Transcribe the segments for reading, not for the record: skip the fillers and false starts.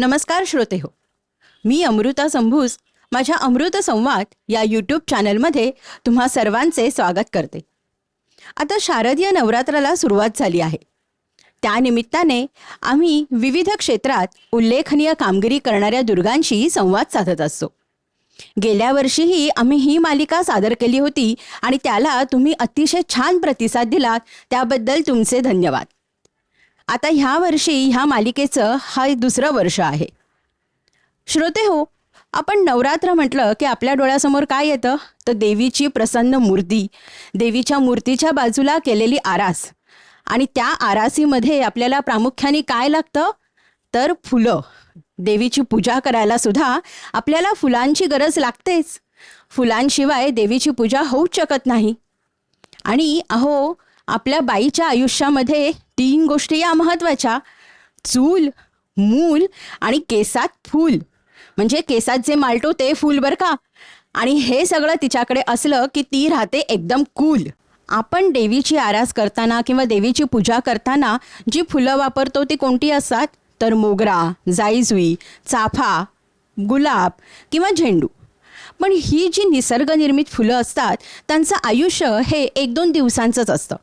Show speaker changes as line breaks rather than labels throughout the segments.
नमस्कार श्रोते हो, मी अमृता संभूस माझ्या अमृत संवाद या यूट्यूब चॅनलमध्ये तुम्हा सर्वांचे स्वागत करते. आता शारदीय नवरात्राला सुरुवात झाली आहे. त्यानिमित्ताने आम्ही विविध क्षेत्रात उल्लेखनीय कामगिरी करणाऱ्या दुर्गांशी संवाद साधत असतो. गेल्या वर्षीही आम्ही ही मालिका सादर केली होती आणि त्याला तुम्ही अतिशय छान प्रतिसाद दिलात, त्याबद्दल तुमचे धन्यवाद. आता ह्या वर्षी ह्या मालिकेचं हा दुसरं वर्ष आहे. श्रोते हो, आपण नवरात्र म्हटलं की आपल्या डोळ्यासमोर काय येतं तर देवीची प्रसन्न मूर्ती, देवीच्या मूर्तीच्या बाजूला केलेली आरास, आणि त्या आरासीमध्ये आपल्याला प्रामुख्याने काय लागतं तर फुलं. देवीची पूजा करायला सुद्धा आपल्याला फुलांची गरज लागतेच. फुलांशिवाय देवीची पूजा होऊच शकत नाही. आणि अहो, आपल्या बाईच्या आयुष्यामध्ये 3 गोष्टी या महत्त्वाच्या: चूल, मूल आणि केसात फूल. म्हणजे केसात जे मालटो ते फूल बरं का. आणि हे सगळं तिच्याकडे असलं की ती राहते एकदम कूल. आपण देवीची आरास करताना किंवा देवीची पूजा करताना जी फुलं वापरतो ती कोणती असतात तर मोगरा, जाईजुई, चाफा, गुलाब किंवा झेंडू. पण ही जी निसर्गनिर्मित फुलं असतात त्यांचं आयुष्य हे 1-2 दिवसांचंच असतं.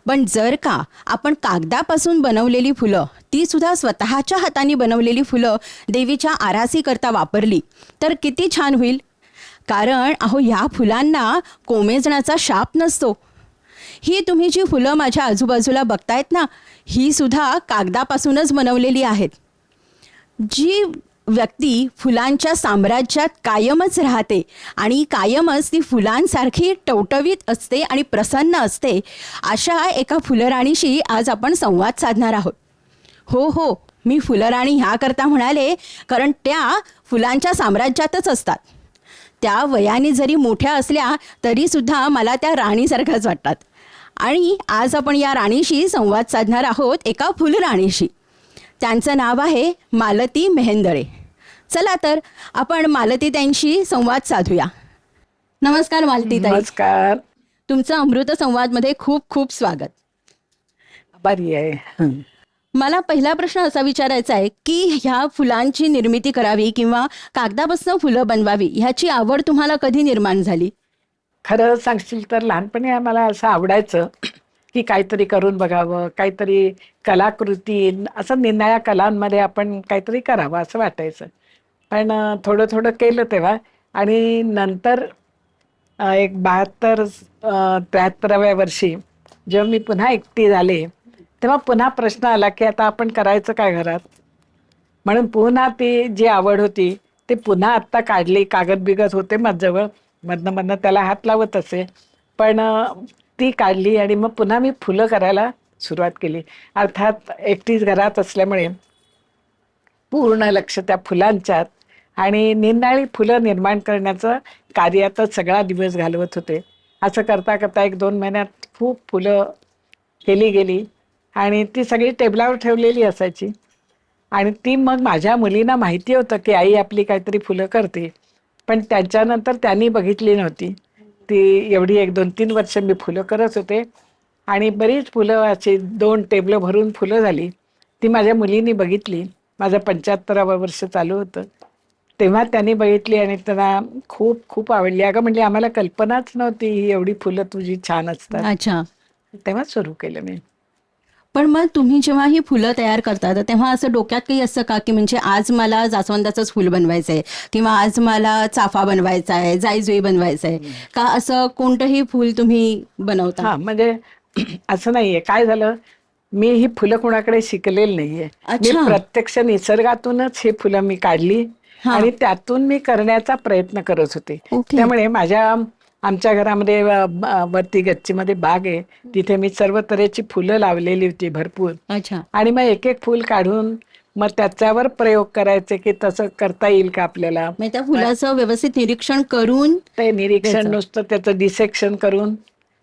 पण जर का आपण कागदापासून बनवलेली फुलं, ती सुद्धा स्वतःच्या हाताने बनवलेली फुलं देवीच्या आरासीकरता वापरली तर किती छान होईल. कारण अहो, ह्या फुलांना कोमेजण्याचा शाप नसतो. ही तुम्ही जी फुलं माझ्या आजूबाजूला बघतायत ना, ही सुद्धा कागदापासूनच बनवलेली आहेत. जी व्यक्ती फुलांच्या साम्राज्यात कायमच राहते आणि कायमच ती फुलांसारखी टवटवीत असते आणि प्रसन्न असते, अशा एका फुलराणीशी आज आपण संवाद साधणार आहोत. हो, मी फुलराणी ह्याकरता म्हणाले कारण त्या फुलांच्या साम्राज्यातच असतात. त्या वयाने जरी मोठ्या असल्या तरीसुद्धा मला त्या राणीसारख्याच वाटतात. आणि आज आपण या राणीशी संवाद साधणार आहोत, एका फुलराणीशी. त्यांचं नाव आहे मालती मेहेंदळे. चला तर आपण मालती त्यांशी संवाद साधूया. नमस्कार मालती ताई.
नमस्कार.
तुमचं अमृत संवादमध्ये खूप खूप स्वागत.
बरी आहे.
मला पहिला प्रश्न असा विचारायचा आहे की ह्या फुलांची निर्मिती करावी किंवा कागदापासून फुलं बनवावी ह्याची आवड तुम्हाला कधी निर्माण झाली?
खरं सांगशील तर लहानपणी मला असं आवडायचं की काहीतरी करून बघावं, काहीतरी कलाकृती, असं निराळ्या कलांमध्ये आपण काहीतरी करावं असं वाटायचं. पण थोडं थोडं केलं तेव्हा. आणि नंतर एक 72-73व्या वर्षी जेव्हा मी पुन्हा एकटी झाले तेव्हा पुन्हा प्रश्न आला की आता आपण करायचं काय घरात. म्हणून पुन्हा ती जी आवड होती ती पुन्हा आत्ता काढली. कागद बिगद होते माझ्याजवळ, मधनं त्याला हात लावत असे, पण ती काढली आणि मग पुन्हा मी फुलं करायला सुरुवात केली. अर्थात एकटीच घरात असल्यामुळे पूर्ण लक्ष त्या फुलांच्यात आणि निराळी फुलं निर्माण करण्याचं कार्यातच सगळा दिवस घालवत होते. असं करता करता 1-2 महिन्यात खूप फुलं केली गेली आणि ती सगळी टेबलावर ठेवलेली असायची. आणि ती मग माझ्या मुलींना माहिती होतं की आई आपली काहीतरी फुलं करते, पण त्याच्यानंतर त्यांनी बघितली नव्हती. ती एवढी 1-2-3 वर्ष मी फुलं करत होते आणि बरीच फुलं अशी 2 टेबलं भरून फुलं झाली. ती माझ्या मुलींनी बघितली. माझं 75वं वर्ष चालू होतं तेव्हा त्यांनी बघितली आणि त्यांना खूप खूप आवडली. अगं म्हणली, आम्हाला कल्पनाच नव्हती ही एवढी फुलं तुझी छान असतात.
अच्छा.
तेव्हा सुरू केलं मी.
पण मग तुम्ही जेव्हा ही फुलं तयार करता तर तेव्हा असं डोक्यात काही असतं का की म्हणजे आज मला जास्वंदाचंच फुल बनवायचं आहे किंवा आज मला चाफा बनवायचा आहे, जाईजुई बनवायचं आहे का, असं कोणतंही फुल तुम्ही बनवता?
हा, म्हणजे असं नाहीये. काय झालं, मी ही फुलं कोणाकडे शिकलेली नाहीये. मी
अच्छा.
प्रत्यक्ष निसर्गातूनच ही फुलं मी काढली
हा.
आणि त्यातून मी करण्याचा प्रयत्न करत होते.
ओके.
त्यामुळे आमच्या घरामध्ये वरती गच्चीमध्ये बाग आहे, तिथे मी सर्व तऱ्हेची फुलं लावलेली होती भरपूर.
अच्छा.
आणि मग एक एक फुल काढून मग त्याच्यावर प्रयोग करायचे की तसं करता येईल का आपल्याला.
म्हणजे त्या फुलाचं व्यवस्थित निरीक्षण करून
ते निरीक्षण
त्याचं.
नुसतं त्याचं डिसेक्शन करून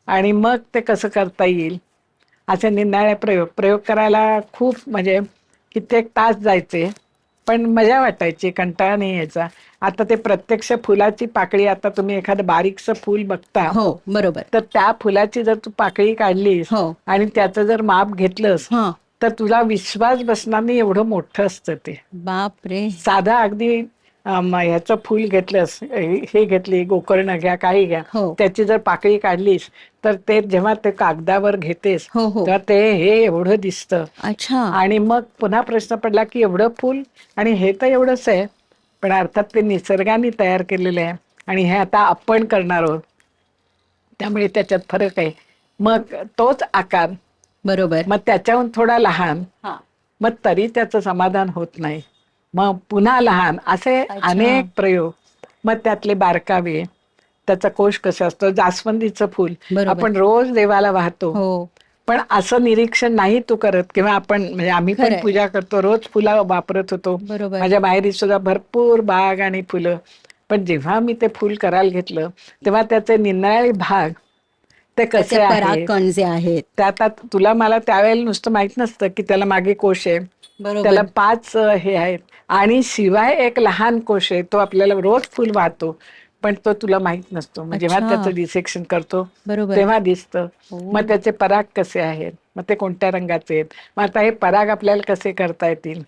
आणि मग ते कसं करता येईल असे निराळे प्रयोग करायला खूप म्हणजे कित्येक तास जायचे, पण मजा वाटायची, कंटाळा नाही यायचा. आता ते प्रत्यक्ष फुलाची पाकळी, आता तुम्ही एखादं बारीकसं फुल बघता,
हो बरोबर,
तर त्या फुलाची जर तू पाकळी काढलीस
हो
आणि त्याचं जर माप घेतलंस
हा
तर तुला विश्वास बसणार नाही एवढं मोठं असतं ते.
बापरे.
साधा अगदी ह्याचं फूल घेतलंस, हे घेतली गोकर्ण घ्या काही घ्या,
हो
त्याची जर पाकळी काढलीस तर ते जेव्हा ते कागदावर घेतेस
हो हो.
तेव्हा ते हे एवढं दिसतं.
अच्छा.
आणि मग पुन्हा प्रश्न पडला की एवढं फूल आणि हे तर एवढंच आहे, पण अर्थात ते निसर्गाने तयार केलेलं आहे आणि हे आता आपण करणार आहोत, त्यामुळे त्याच्यात फरक आहे. मग तोच आकार,
बरोबर.
मग त्याच्याहून थोडा लहान,
हा.
मग तरी त्याचं समाधान होत नाही, मग पुन्हा लहान, असे
अच्छा.
अनेक प्रयोग. मग त्यातले बारकावे, त्याचा कोश कसा असतो, जास्वंदीचं फूल
बरोबर.
आपण रोज देवाला वाहतो,
हो.
पण असं निरीक्षण नाही तू करत. किंवा आपण म्हणजे आम्ही पण
खरंय.
पूजा करतो, रोज फुलं वापरत होतो.
बरोबर.
माझ्या माहेरी सुद्धा भरपूर बाग आणि फुलं, पण जेव्हा मी ते फुल करायला घेतलं तेव्हा त्याचे निरनिराळे भाग ते
त्याचे
कसे आहेत,
परागकण जे आहेत.
त्यात तुला मला त्यावेळेला नुसतं माहित नसतं की त्याला मागे कोश आहे,
बरोबर.
त्याला 5 हे आहेत, आणि शिवाय एक लहान कोश आहे, तो आपल्याला रोज फुल वाहतो, पण तो तुला माहित नसतो. मग जेव्हा
अच्छा.
त्याचं डिसेक्शन करतो
बरोबर.
तेव्हा दिसतं.
हो.
मग त्याचे पराग कसे आहेत, मग ते कोणत्या रंगाचे आहेत, मग आता हे पराग आपल्याला कसे करता येतील,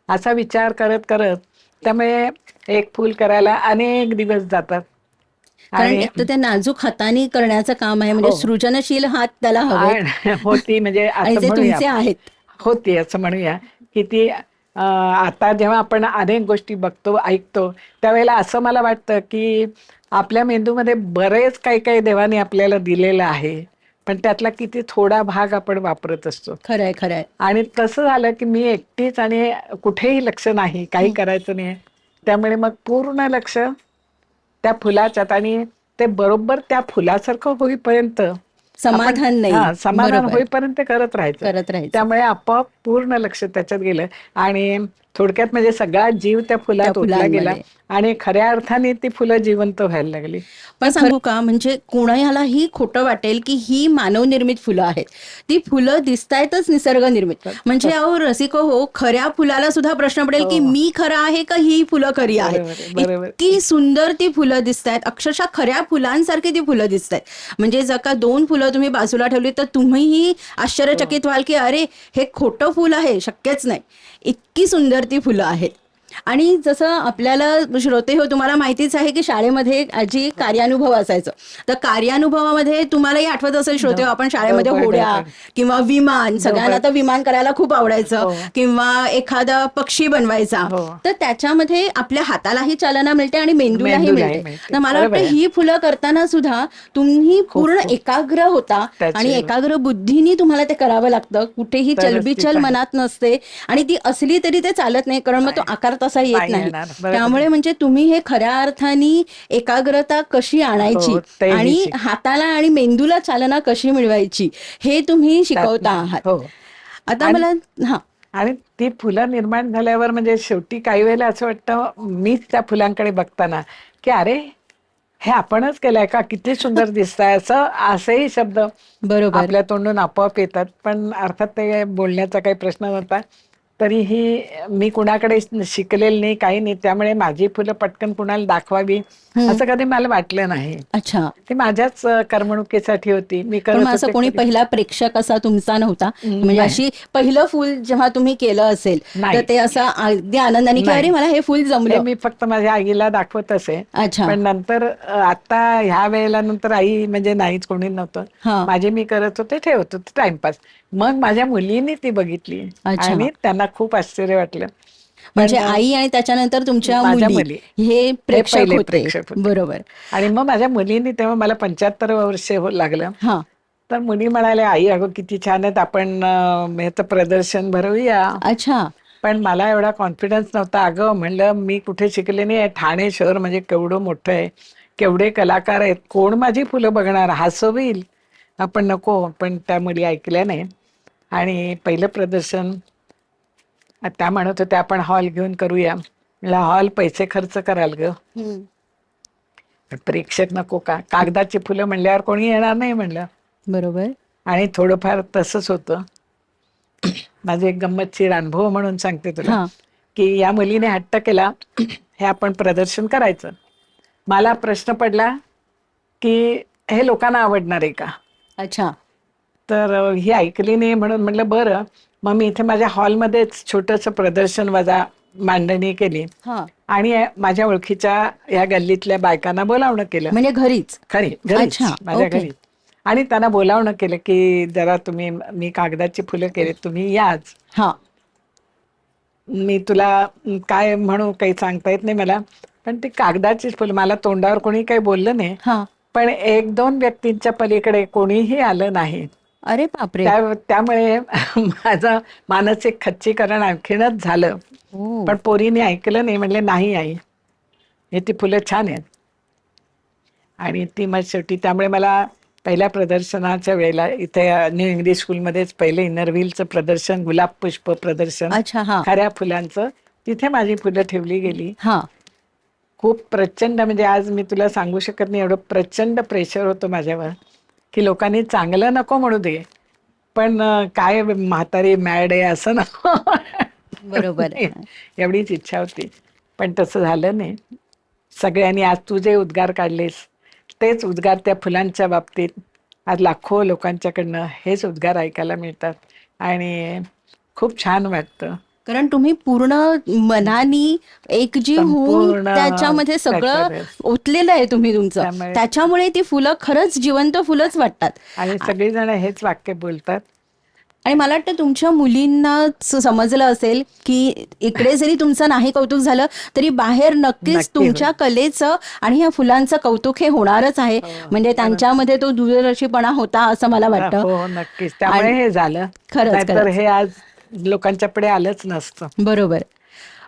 असा विचार करत करत, त्यामुळे एक फूल करायला अनेक दिवस जातात.
कारण
आणि
एक तर ते नाजूक हाताने करण्याचं काम आहे, म्हणजे
हो,
सृजनशील हात त्याला हवेत.
होती म्हणजे
आणि
असं
ते
म्हणूया,
तुमचे आहेत.
होती असं म्हणूया की ती आता जेव्हा आपण अनेक गोष्टी बघतो ऐकतो त्यावेळेला असं मला वाटतं की आपल्या मेंदूमध्ये बरेच काही काही देवाने आपल्याला दिलेलं आहे, पण त्यातला किती थोडा भाग आपण वापरत असतो.
खरंय खरंय.
आणि तसं झालं की मी एकटीच आणि कुठेही लक्ष नाही, काही करायचं नाही, त्यामुळे मग पूर्ण लक्ष त्या फुलाच्यात, आणि ते बरोबर त्या फुलासारखं होईपर्यंत आपण,
समाधान नाही.
समाधान
बरोबर.
होईपर्यंत करत राहायचं.
करत राहायचं.
त्यामुळे आपोआप पूर्ण लक्ष त्याच्यात गेलं, आणि थोडक्यात म्हणजे सगळा जीव त्या
त्या
फुलात ओतला गेला,
फुलांमध्ये.
आणि खऱ्या अर्थाने ती फुलं जिवंत व्हायला लागली.
पण सांगू का, म्हणजे कोणालाही खोटं वाटेल की ही मानवनिर्मित फुलं आहेत. ती फुलं दिसतायतच निसर्ग निर्मित. म्हणजे अहो रसिको हो, खऱ्या फुलाला सुद्धा प्रश्न पडेल की
हो,
मी खरा आहे का ही फुलं खरी आहेत.
बरोबर आहे, बरोबर.
इतकी सुंदर ती फुलं दिसतायत, अक्षरशः खऱ्या फुलांसारखी ती फुलं दिसतायत. म्हणजे जर का 2 फुलं तुम्ही बाजूला ठेवली तर तुम्हीही आश्चर्यचकित व्हाल की अरे हे खोटं फुल आहे, शक्यच नाही. इतकी सुंदर ती फुलं आहेत. आणि जसं आपल्याला श्रोते हो, तुम्हाला माहितीच आहे की शाळेमध्ये आजी कार्यानुभव असायचं. तर कार्यानुभवामध्ये तुम्हालाही आठवत असेल श्रोते हो, आपण शाळेमध्ये होड्या किंवा विमान, सगळ्यांना तर विमान करायला खूप आवडायचं,
हो.
किंवा एखादा पक्षी बनवायचा.
हो.
तर त्याच्यामध्ये आपल्या हातालाही चालना मिळते आणि मेंदूलाही
मेंदूलाही
मिळते.
मिळते.
तर मला
बरोबर
वाटतं
आहे.
ही फुलं करताना सुद्धा तुम्ही पूर्ण
खूप.
एकाग्र होता,
त्याचे
आणि एकाग्र बुद्धीने तुम्हाला ते करावं लागतं. कुठेही
तरच ती
चलबिचल
चांगली.
मनात नसते, आणि ती असली तरी ते चालत नाही, कारण मग तो आकार तसा येत
नाही
नाही.
येणार. बरोबर
त्यामुळे
आहे.
म्हणजे तुम्ही हे खऱ्या अर्थाने एकाग्रता कशी आणायची
हो, तेही
आणि हाताला आणि मेंदूला चालना कशी मिळवायची हे तुम्ही शिकवता आहात.
हो.
आता
आणि
मला हा
आणि ती फुलं निर्माण झाल्यावर म्हणजे शेवटी काही वेळेला असं वाटतं, मीच त्या फुलांकडे बघताना की अरे हे आपणच केलंय का, किती सुंदर दिसतंय, असेही शब्द
बरोबर.
आपल्या तोंडून आपोआप येतात. पण अर्थात ते बोलण्याचा काही प्रश्न नव्हता. तरीही मी कुणाकडे शिकलेलं नाही, काही नाही, त्यामुळे माझी फुलं पटकन कुणाला दाखवावी असं कधी मला वाटलं नाही.
अच्छा.
ती माझ्याच करमणुकीसाठी होती, मी
पण
करत
मग असं
होते
कोणी
कधी.
पहिला प्रेक्षक असा तुमचा नव्हता, म्हणजे
नाही,
अशी पहिलं फुल जेव्हा तुम्ही केलं असेल तर
नाही,
ते असं अगदी आनंदाने की अरे
नाही.
मला हे फुल
हे
जमलं.
मी फक्त माझ्या आईला दाखवत असे.
अच्छा.
पण नंतर आता ह्या वेळेला नंतर आई म्हणजे नाहीच, कोणी नव्हतं.
हा.
माझे मी करत होते, ठेवत होते टाइमपास. मग माझ्या मुलीने ती बघितली
अच्छा.
आणि त्यांना खूप आश्चर्य वाटलं.
म्हणजे
पण
आई आणि त्याच्यानंतर तुमच्या
माझ्या
मुली
मुली
हे
हे
प्रेक्षक
पहिले
होते.
प्रेक्षक होते.
बरोबर.
आणि मग माझ्या मुलीने, तेव्हा मला 75 वर्ष लागलं,
हा.
तर मुली म्हणाल्या आई अगं किती छान आहेत, आपण ह्याचं प्रदर्शन भरवूया.
अच्छा.
पण मला एवढा कॉन्फिडन्स नव्हता. अगं म्हणलं मी कुठे शिकले नाही, ठाणे शहर म्हणजे केवढं मोठं आहे, केवढे कलाकार आहेत, कोण माझी फुलं बघणार, हसवील, आपण नको. पण त्या मुली ऐकल्या नाही, आणि पहिलं प्रदर्शन त्या म्हणत होत्या आपण हॉल घेऊन करूया. मला हॉल पैसे खर्च कराल ग, पण प्रेक्षक नको का, कागदाची फुलं म्हणल्यावर कोणी येणार नाही म्हणलं.
बरोबर.
आणि थोडंफार तसंच होतं. माझे एक गंमतशीर अनुभव म्हणून सांगते तुला,
हा.
की या मुलीने हट्ट केला हे आपण प्रदर्शन करायचं. मला प्रश्न पडला की हे लोकांना आवडणार आहे का.
अच्छा.
तर ही ऐकली नाही म्हणून म्हटलं बरं, मग मी इथे माझ्या हॉलमध्येच छोटंसं प्रदर्शन वजा मांडणी केली
हा
आणि माझ्या ओळखीच्या या गल्लीतल्या बायकांना बोलावणं केलं.
म्हणजे घरीच.
घरीच
अच्छा,
माझ्या
ओके.
घरी. आणि त्यांना बोलावणं केलं की जरा तुम्ही, मी कागदाची फुलं केली, तुम्ही याच.
हा
मी तुला काय म्हणू काही सांगता येत नाही मला, पण ती कागदाचीच फुलं. मला तोंडावर कोणी काही बोललं नाही,
हा
पण एक दोन व्यक्तींच्या पलीकडे कोणीही आलं नाही.
अरे बापरे.
त्यामुळे माझं मानसिक खच्चीकरण आणखीनच झालं.
हो
पण पोरीने ऐकलं नाही, म्हणले नाही आई, हे ती फुलं छान आहेत. आणि ती मग शेवटी, त्यामुळे मला पहिल्या प्रदर्शनाच्या वेळेला इथे न्यू इंग्लिश स्कूलमध्येच पहिलं इनर व्हीलचं प्रदर्शन, गुलाब पुष्प प्रदर्शन,
अच्छा. हा
खऱ्या फुलांचं, तिथे माझी फुलं ठेवली गेली.
हा
खूप प्रचंड, म्हणजे आज मी तुला सांगू शकत नाही, एवढं प्रचंड प्रेशर होतं माझ्यावर की लोकांनी चांगलं नको म्हणू दे, पण काय म्हातारी मॅड आहे असं नको.
बरोबर.
एवढीच इच्छा होती, पण तसं झालं नाही. सगळ्यांनी आज तू जे उद्गार काढलेस तेच उद्गार त्या फुलांच्या बाबतीत आज लाखो लोकांच्याकडनं हेच उद्गार ऐकायला मिळतात आणि खूप छान वाटतं.
कारण तुम्ही पूर्ण मनानी एकजीव होऊन
संपूर्ण
त्याच्यामध्ये सगळं
त्याच्यात
ओतलेलं आहे तुम्ही तुमचं.
त्यामुळे
त्याच्यामुळे ती फुलं खरंच जिवंत फुलंच वाटतात.
आणि सगळेजण हेच वाक्य बोलतात.
आणि मला वाटतं तुमच्या मुलींना समजलं असेल की इकडे जरी तुमचं नाही कौतुक झालं तरी बाहेर नक्कीच
नक्की
तुमच्या कलेचं आणि ह्या फुलांचं कौतुक हे होणारच आहे. म्हणजे त्यांच्यामध्ये तो दूरदर्शीपणा होता असं मला वाटतं.
हो नक्कीच, त्यामुळे हे झालं.
खरंच
नाहीतर हे आज लोकांच्या पुढे आलंच नसतं.
बरोबर.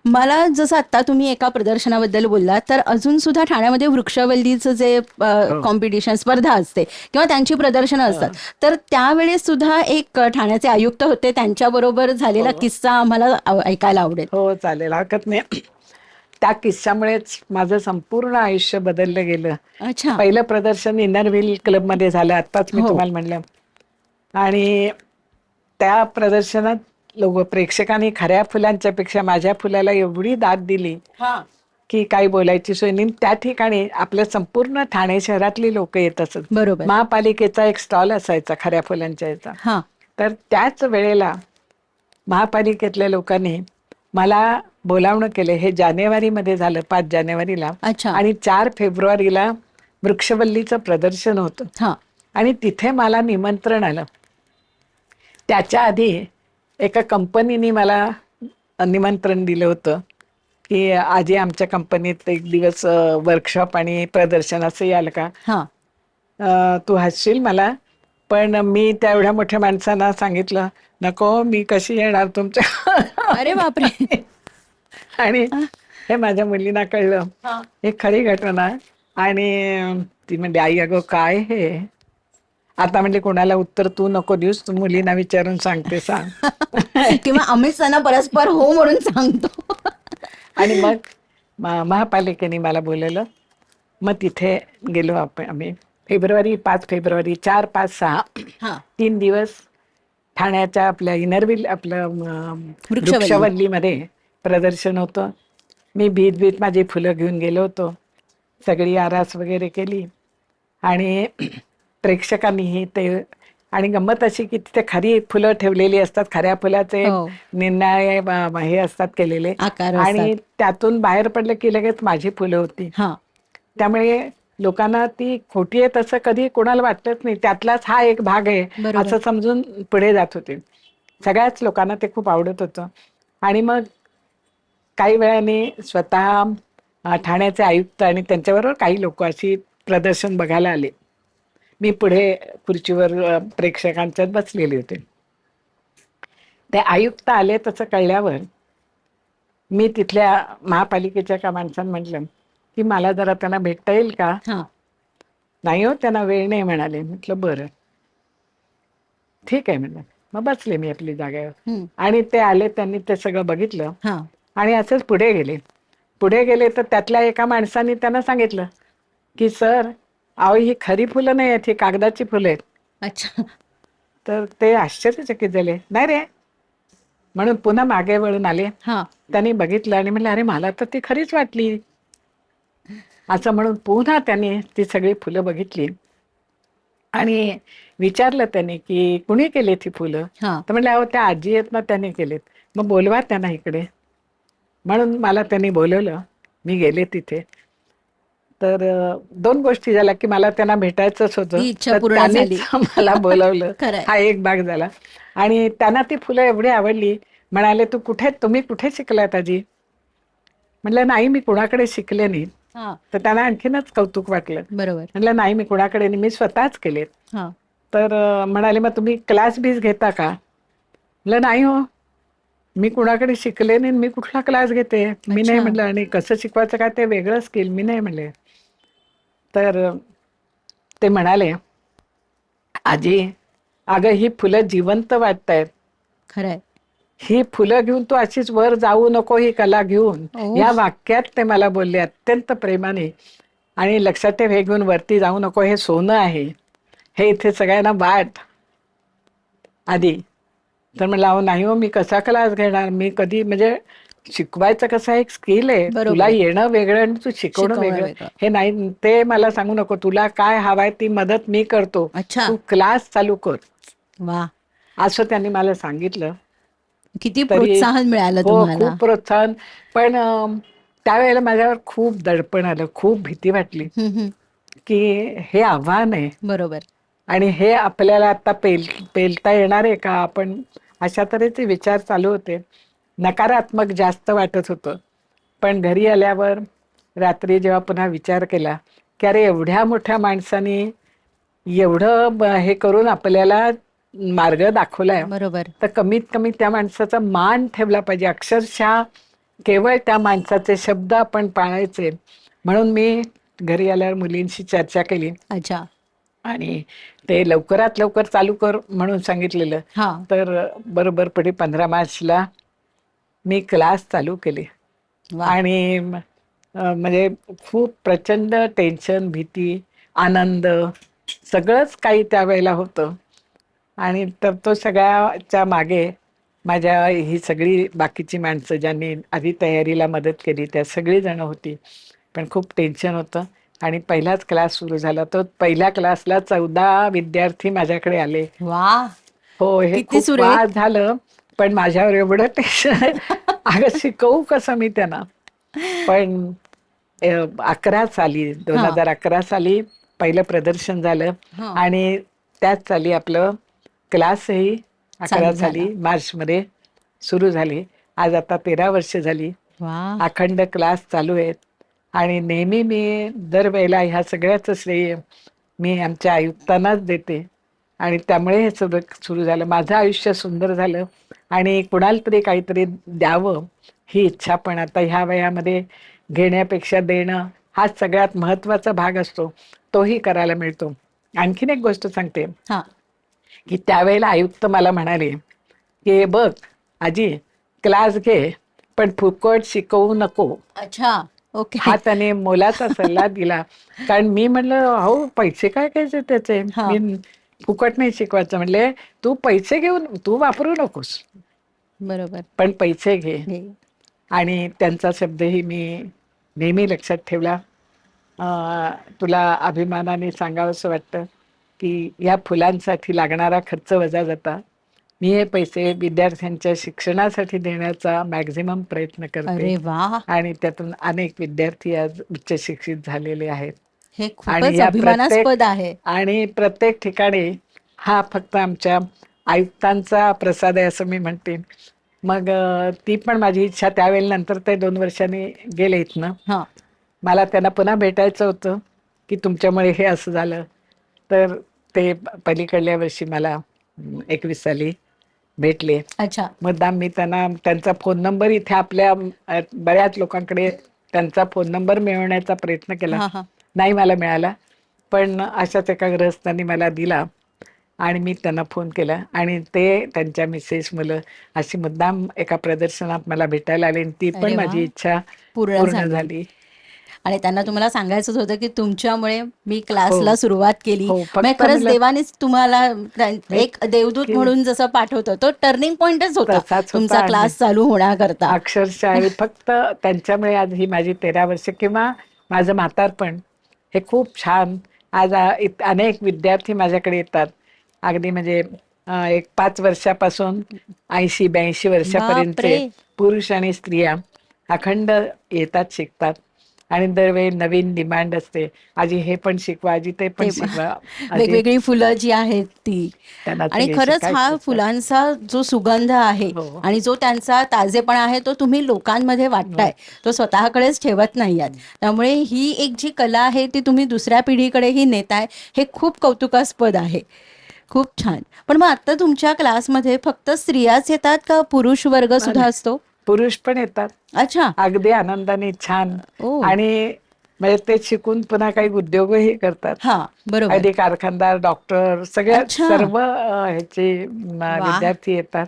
मला जसं आता तुम्ही एका प्रदर्शनाबद्दल बोललात, तर अजून सुद्धा ठाण्यामध्ये वृक्षवल्लीचं जे कॉम्पिटिशन स्पर्धा असते किंवा त्यांची प्रदर्शनं असतात, तर त्यावेळेस सुद्धा एक ठाण्याचे आयुक्त होते, त्यांच्याबरोबर झालेला किस्सा आम्हाला ऐकायला आवडेल.
हो चालेल, हरकत नाही. त्या किस्स्यामुळेच माझं संपूर्ण आयुष्य बदललं गेलं.
अच्छा.
पहिलं प्रदर्शन इनर व्हील क्लबमध्ये झालं, आत्ताच मी
हो.
तुम्हाला म्हणलं. आणि त्या प्रदर्शनात लोक प्रेक्षकांनी खऱ्या फुलांच्या पेक्षा माझ्या फुलाला एवढी दाद दिली की काही बोलायची सोय नाही. त्या ठिकाणी आपल्या संपूर्ण ठाणे शहरातली लोक येत असत.
बरोबर.
महापालिकेचा एक स्टॉल असायचा खऱ्या फुलांच्या याचा.
हा
तर त्याच वेळेला महापालिकेतल्या लोकांनी मला बोलावणं केलं. हे जानेवारीमध्ये झालं, 5 जानेवारीला.
अच्छा.
आणि 4 फेब्रुवारीला वृक्षवल्लीचं प्रदर्शन होतं
हा
आणि तिथे मला निमंत्रण आलं. त्याच्या आधी एका कंपनीने मला निमंत्रण दिलं होतं की आजी आमच्या कंपनीत एक दिवस वर्कशॉप आणि प्रदर्शन असं याल का, तू हसशील मला, पण मी त्या एवढ्या मोठ्या माणसांना सांगितलं नको, मी कशी येणार तुमच्या.
अरे बापरे.
आणि हे माझ्या मुलींना कळलं. हे खरी घटना. आणि ती म्हणते आई अगं काय हे, आता म्हणजे कोणाला उत्तर तू नको देऊस, तू मुलींना विचारून सांगते सांग.
किंवा आम्हीच त्यांना परस्पर हो म्हणून सांगतो.
आणि मग महापालिकेने मला बोलवलं. मग तिथे गेलो आम्ही. 5 फेब्रुवारी 4, 5, 6 3 दिवस ठाण्याच्या आपल्या इनरव्हील आपलं वृक्षवल्लीमध्ये प्रदर्शन होतं. मी भीत माझी फुलं घेऊन गेलो होतो. सगळी आरास वगैरे केली आणि प्रेक्षकांनीही ते. आणि गंमत अशी की तिथे खरी फुलं ठेवलेली असतात, खऱ्या फुलाचे निर्णय हे असतात केलेले, आणि त्यातून बाहेर पडलं की लगेच माझी फुलं होती. त्यामुळे लोकांना ती खोटी आहे तसं कधी कोणाला वाटतच नाही, त्यातलाच हा एक भाग आहे असं समजून पुढे जात होते. सगळ्याच लोकांना ते खूप आवडत होतं. आणि मग काही वेळाने स्वतः ठाण्याचे आयुक्त आणि त्यांच्याबरोबर काही लोक अशी प्रदर्शन बघायला आले. मी पुढे खुर्चीवर प्रेक्षकांच्यात बसलेले होते. ते आयुक्त आले तसं कळल्यावर मी तिथल्या महापालिकेच्या का माणसांना म्हटलं की मला जरा त्यांना भेटता येईल का. नाही हो, त्यांना वेळ नाही म्हणाले. म्हटलं बरं ठीक आहे म्हणलं. मग बसले मी आपली जागेवर. आणि ते आले, त्यांनी ते सगळं बघितलं आणि असंच पुढे गेले. तर त्यातल्या एका माणसाने त्यांना सांगितलं की सर अहो ही खरी फुलं नाही आहेत, ही कागदाची फुलं आहेत.
अच्छा.
तर ते आश्चर्यचकित झाले. नाही रे म्हणून पुन्हा मागे वळून आले. त्यांनी बघितलं आणि म्हणले अरे मला तर ती खरीच वाटली. असं म्हणून पुन्हा त्यांनी ती सगळी फुलं बघितली आणि विचारलं त्याने की कुणी केली ती फुलं.
हा.
तर म्हणलं अहो त्या आजी आहेत ना त्याने केलेत. मग बोलवा त्यांना इकडे. म्हणून मला त्यांनी बोलवलं. मी गेले तिथे. तर दोन गोष्टी झाल्या की मला त्यांना भेटायचंच होतं,
ती इच्छा
तर
पूर्ण
त्यानेच
झाली.
मला बोलवलं.
खरंय.
हा एक भाग झाला. आणि त्यांना ती फुलं एवढी आवडली. म्हणाले तुम्ही कुठे शिकलात आजी? म्हटलं नाही मी कुणाकडे शिकले नाही.
हा.
तर त्यांना आणखीनच कौतुक वाटलं.
बरोबर.
म्हटलं नाही मी कुणाकडे नाही, मी स्वतःच केलेत.
हा.
तर म्हणाले मग तुम्ही क्लास बीस घेता का? म्हटलं नाही हो, मी कुणाकडे शिकले नाही, मी कुठला क्लास घेते, मी नाही
अच्छा.
म्हटलं. आणि कसं शिकवायचं काय ते वेगळं स्किल, मी नाही म्हणले. तर ते म्हणाले आजी अगं ही फुलं जिवंत वाटतायत,
खरंय.
ही फुलं घेऊन तू अशीच वर जाऊ नको, ही कला घेऊन.
ओ.
या वाक्यात ते मला बोलले अत्यंत प्रेमाने. आणि लक्षात ठेव हे घेऊन वरती जाऊ नको, हे सोनं आहे, हे इथे सगळ्यांना वाट आधी. तर म्हणलं अहो नाही हो, मी कसा क्लास घेणार, मी कधी म्हणजे शिकवायचं कसं एक स्किल आहे, तुला
बरोबर आहे.
येणं वेगळं आणि तू शिकवणं
शिकवणं
वेगळं.
वेगळं.
हे नाही, ते मला सांगू नको, तुला काय हवाय ती मदत मी करतो,
अच्छा.
तू क्लास चालू कर,
वा.
असं त्यांनी मला सांगितलं.
किती
तरी
प्रोत्साहन मिळालं
हो
तुम्हाला.
खूप प्रोत्साहन. पण त्यावेळेला माझ्यावर खूप दडपण आलं, खूप भीती वाटली
हम्म.
की हे आव्हान आहे
बरोबर.
आणि हे आपल्याला आता पेलता येणार आहे का आपण, अशा तऱ्हेचे विचार चालू होते. नकारात्मक जास्त वाटत होतं. पण घरी आल्यावर रात्री जेव्हा पुन्हा विचार केला की अरे एवढ्या मोठ्या माणसाने एवढं हे करून आपल्याला मार्ग दाखवलाय,
बरोबर.
तर कमीत कमी त्या माणसाचा मान ठेवला पाहिजे. अक्षरशः केवळ त्या माणसाचे शब्द आपण पाळायचे. म्हणून मी घरी आल्यावर मुलींशी चर्चा केली
अच्छा.
आणि ते लवकरात लवकर चालू कर म्हणून सांगितलेलं.
हा.
तर बरोबर पुढे 15 मार्चला मी क्लास चालू केले.
वा.
आणि म्हणजे खूप प्रचंड टेन्शन, भीती, आनंद सगळंच काही त्यावेळेला होतं. आणि तर तो सगळ्याच्या मागे माझ्या ही सगळी बाकीची माणसं ज्यांनी आधी तयारीला मदत केली त्या सगळी जण होती. पण खूप टेन्शन होतं. आणि पहिलाच क्लास सुरू झाला, तो पहिल्या क्लासला 14 विद्यार्थी माझ्याकडे आले.
वा.
हो, हे
किती
खूप
सुरेख.
वाद झालं. पण माझ्यावर एवढं टेन्शन आहे, अगं शिकवू कसं मी त्यांना. पण 11 साली
हा.
2011 साली पहिलं प्रदर्शन झालं.
हा.
आणि त्याच साली आपलं क्लासही 11
चालू झाला.
साली मार्चमध्ये सुरू झाली. आज आता 13 वर्ष झाली.
वा.
अखंड क्लास चालू आहेत. आणि नेहमी मी दरवेळेला ह्या सगळ्याचं श्रेय मी आमच्या आयुक्तांनाच देते. आणि त्यामुळे हे सगळं सुरू झालं. माझं आयुष्य सुंदर झालं आणि कुणाला तरी काहीतरी द्यावं ही इच्छा पण आता ह्या वयामध्ये घेण्यापेक्षा देणं हा सगळ्यात महत्त्वाचा भाग असतो, तोही करायला मिळतो. आणखीन एक गोष्ट सांगते
हा.
की त्यावेळेला आयुक्त मला म्हणाले की बघ आजी क्लास घे पण फुकट शिकवू नको.
अच्छा. ओके.
हा त्याने मोलाचा सल्ला दिला. कारण मी म्हणलं अहो पैसे काय घ्यायचे त्याचे,
हा.
मी फुकट नाही शिकवायचं. म्हणले तू पैसे घेऊन तू वापरू नकोस
बरोबर.
पण पैसे घे.
हे.
आणि त्यांचा शब्दही मी नेहमी लक्षात ठेवला. तुला अभिमानाने सांगावंसं वाटतं की या फुलांसाठी लागणारा खर्च वजा जाता मी हे पैसे विद्यार्थ्यांच्या शिक्षणासाठी देण्याचा मॅक्झिमम प्रयत्न करते.
अरे वा.
आणि त्यातून अनेक विद्यार्थी आज उच्च शिक्षित झालेले आहेत.
हे
आणि
खूपच
या
अभिमानास्पद आहे.
प्रत्येक ठिकाणी हा फक्त आमच्या आयुक्तांचा प्रसाद आहे असं मी म्हणते. मग ती पण माझी इच्छा त्यावेळेला, नंतर ते 2 वर्षांनी गेले इथनं.
हा.
मला त्यांना पुन्हा भेटायचं होतं की तुमच्यामुळे हे असं झालं. तर ते पलीकडल्या वर्षी मला 21 साली भेटले.
अच्छा.
मुद्दाम मी त्यांना त्यांचा फोन नंबर इथे आपल्या बऱ्याच लोकांकडे त्यांचा फोन नंबर मिळवण्याचा प्रयत्न केला.
हा. हा.
नाही मला मिळाला. पण अशाच एका गृहस्थांनी मला दिला आणि मी त्यांना फोन केला आणि ते त्यांच्या मिसेस मुलं अशी मुद्दाम एका प्रदर्शनात मला भेटायला आली आणि ती पण
अरे वा.
माझी इच्छा
पूर्ण
पूर्ण
झाली.
झाली.
आणि त्यांना तुम्हाला सांगायचंच होतं की तुमच्यामुळे मी
हो
क्लासला सुरुवात केली.
हो
म्हणजे
फक्त
खरंच
मला
देवानेच तुम्हाला एक देवदूत
की
म्हणून जसं पाठवतो, तो टर्निंग पॉइंटच होता
तसाच होता.
तुमचा
आणि
क्लास चालू होण्याकरता.
अक्षरशः आणि फक्त त्यांच्यामुळे आज ही माझी 13 वर्ष किंवा माझं म्हातारपण हे खूप छान आज अनेक विद्यार्थी माझ्याकडे येतात. अगदी म्हणजे एक 5 वर्षापासून 80-82 वर्षापर्यंतचे
बापरे.
पुरुष आणि स्त्रिया अखंड येतात, शिकतात. आणि दरवेळी नवीन डिमांड असते, आजी हे पण शिकवा, आजी ते पण
ते
शिकवा, आजी
वेगवेगळी फुलं जी आहेत ती.
त्यांना
आणि
सगळे
खरंच हा
शिकायचे असतात.
फुलांचा जो सुगंध आहे
हो.
आणि जो त्यांचा ताजेपणा आहे तो तुम्ही लोकांमध्ये वाटताय, तो स्वतःकडेच ठेवत नाही आहात. त्यामुळे ही एक जी कला आहे ती तुम्ही दुसऱ्या पिढीकडेही नेताय, हे खूप कौतुकास्पद आहे. खूप छान. पण मग आता तुमच्या क्लासमध्ये फक्त स्त्रियाच येतात का पुरुष वर्ग
नाही,
सुद्धा असतो?
पुरुष पण येतात
अच्छा.
अगदी आनंदाने, छान.
ओ.
आणि म्हणजे ते शिकून पुन्हा काही उद्योगही करतात.
हा, बरोबर.
अगदी कारखानदार, डॉक्टर, सगळ्या
अच्छा.
सर्व ह्याचे
वा.
विद्यार्थी येतात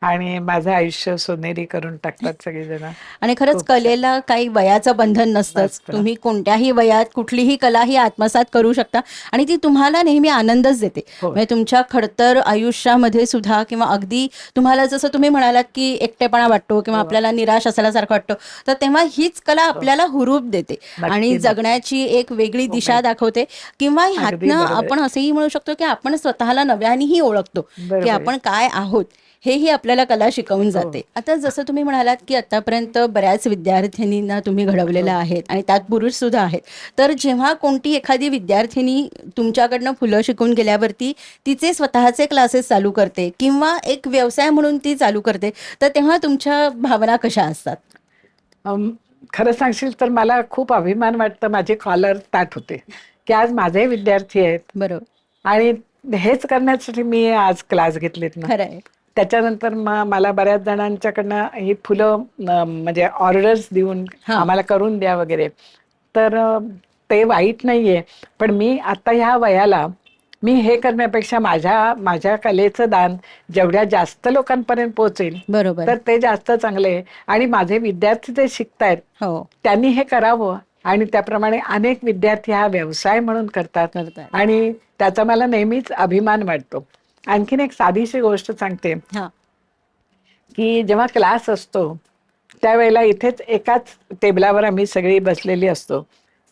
आणि माझं आयुष्य सोनेरी करून टाकतात सगळेजण.
आणि खरंच
खूप छान.
कलेला काही वयाचं बंधन नसतंच.
मस्त.
तुम्ही कोणत्याही वयात कुठलीही कला ही आत्मसात करू शकता आणि ती तुम्हाला नेहमी आनंदच देते.
हो.
म्हणजे तुमच्या खडतर आयुष्यामध्ये सुद्धा किंवा अगदी तुम्हाला जसं तुम्ही म्हणालात की एकटेपणा वाटतो किंवा
हो.
आपल्याला निराश असल्यासारखं वाटतं, तर तेव्हा हीच कला आपल्याला हुरूप देते
नक्की,
आणि
नक्की.
जगण्याची एक वेगळी दिशा दाखवते किंवा
अगदी
ह्यातनं
बरोबर आहे.
आपण असंही म्हणू शकतो की आपण स्वतःला नव्यानेही ओळखतो की
बरोबर आहे.
आपण काय आहोत, हेही आपल्याला कला शिकवून
हो.
जाते. आता जसं तुम्ही म्हणालात की आतापर्यंत बऱ्याच विद्यार्थिनींना तुम्ही घडवलेलं
हो.
आहे आणि त्यात पुरुष सुद्धा आहेत. तर जेव्हा कोणती एखादी विद्यार्थिनी तुमच्याकडनं फुलं शिकून गेल्यावरती तिचे स्वतःचे क्लासेस चालू करते किंवा एक व्यवसाय म्हणून ती चालू करते, तर तेव्हा तुमच्या भावना कशा असतात?
अम, खरं सांगशील तर मला खूप अभिमान वाटतं, माझे कॉलर ताठ होते की आज माझे विद्यार्थी आहेत
बरोबर.
आणि हेच करण्यासाठी मी आज क्लास घेतलेत ना.
खरंय.
त्याच्यानंतर मला बऱ्याच जणांच्याकडनं ही फुलं म्हणजे ऑर्डर्स देऊन
हा.
आम्हाला करून द्या वगैरे. तर ते वाईट नाहीये, पण मी आता ह्या वयाला मी हे करण्यापेक्षा माझ्या कलेचं दान जेवढ्या जास्त लोकांपर्यंत पोहोचेल
बरोबर.
तर ते जास्त चांगले आहे. आणि माझे विद्यार्थी जे शिकतायत
हो.
त्यांनी हे करावं आणि त्याप्रमाणे अनेक विद्यार्थी हा व्यवसाय म्हणून करतात
करतात.
आणि त्याचा मला नेहमीच अभिमान वाटतो. आणखीन एक साधीशी गोष्ट सांगते
हा.
की जेव्हा क्लास असतो त्यावेळेला इथेच एकाच टेबलावर आम्ही सगळी बसलेली असतो.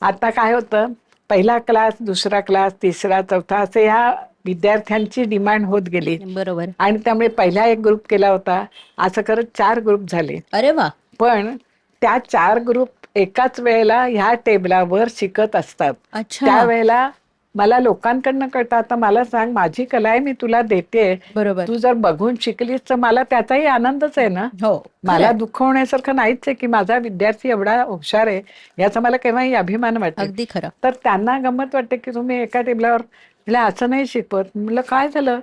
आता काय होतं, पहिला क्लास, दुसरा क्लास, तिसरा, चौथा असे ह्या विद्यार्थ्यांची डिमांड होत गेली
बरोबर.
आणि त्यामुळे पहिला एक ग्रुप केला होता, असं करत 4 ग्रुप झाले.
अरे वा.
पण त्या 4 ग्रुप एकाच वेळेला ह्या टेबलावर शिकत असतात.
अच्छा.
त्यावेळेला मला लोकांकडनं कळतं, आता मला सांग, माझी कला आहे, मी तुला देते,
बरोबर.
तू जर बघून शिकलीस तर मला त्याचाही आनंदच आहे ना.
हो.
मला
खरंय.
दुःख होण्यासारखं नाहीच आहे की माझा विद्यार्थी एवढा हुशार आहे, याचा मला केव्हाही अभिमान वाटेल.
अगदी खरं.
तर त्यांना गंमत वाटते की तुम्ही एका टेबलावर, म्हणजे असं नाही शिकवत. म्हणलं काय झालं,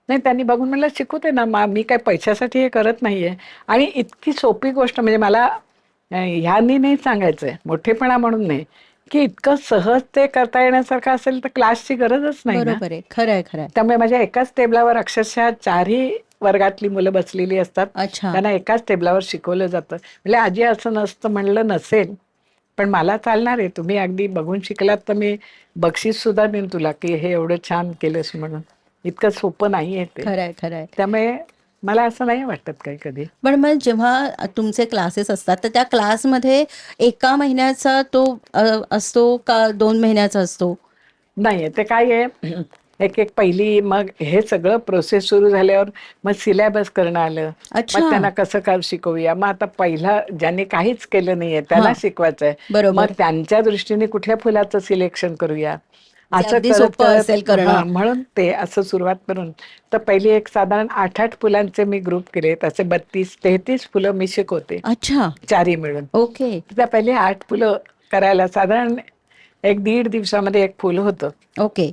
नाही त्यांनी बघून म्हणलं शिकू दे ना, मी काय पैशासाठी हे करत नाहीये. आणि इतकी सोपी गोष्ट, म्हणजे मला ह्यांनी नाही सांगायचंय, मोठेपणा म्हणून नाही, की इतकं सहज ते करता येण्यासारखं असेल तर क्लासची गरजच नाही ना.
बरोबर आहे. खरंय, खरंय.
त्यामुळे माझ्या एकाच टेबलावर अक्षरशः 4ही वर्गातली मुलं बसलेली असतात.
अच्छा.
त्यांना एकाच टेबलावर शिकवलं जातं. म्हणजे आजी असं नसतं म्हणलं नसेल, पण मला चालणार आहे, तुम्ही अगदी बघून शिकलात तर मी बक्षीस सुद्धा देईन तुला की हे एवढं छान केलंस म्हणून. इतकं सोपं नाहीये ते.
खरंय, खरंय.
त्यामुळे मला असं नाही वाटत काही कधी.
पण मग जेव्हा तुमचे क्लासेस असतात तर त्या क्लासमध्ये एका महिन्याचा तो असतो का 2 महिन्याचा असतो?
नाहीये ते काय आहे, एक एक पहिली, मग हे सगळं प्रोसेस सुरू झाल्यावर मग सिलेबस करणं आलं.
अच्छा.
मग त्यांना कसं काय शिकवूया, मग आता पहिला ज्यांनी काहीच केलं नाहीये त्याला
हा.
शिकवायचंय,
बरोबर.
मग त्यांच्या दृष्टीने कुठल्या फुलाचं सिलेक्शन करूया,
जे
असं
अगदी
करत
सोपं असेल
करत
करणं.
म्हणून ते असं सुरुवात करून तर पहिली एक साधारण 8-8 फुलांचे मी ग्रुप केले, असे 32-33 फुलं मी शिकवते,
अच्छा.
4ही मिळून.
ओके.
त्या पहिले 8 फुलं करायला साधारण 1-1.5 दिवसामध्ये एक फुल होतं.
ओके.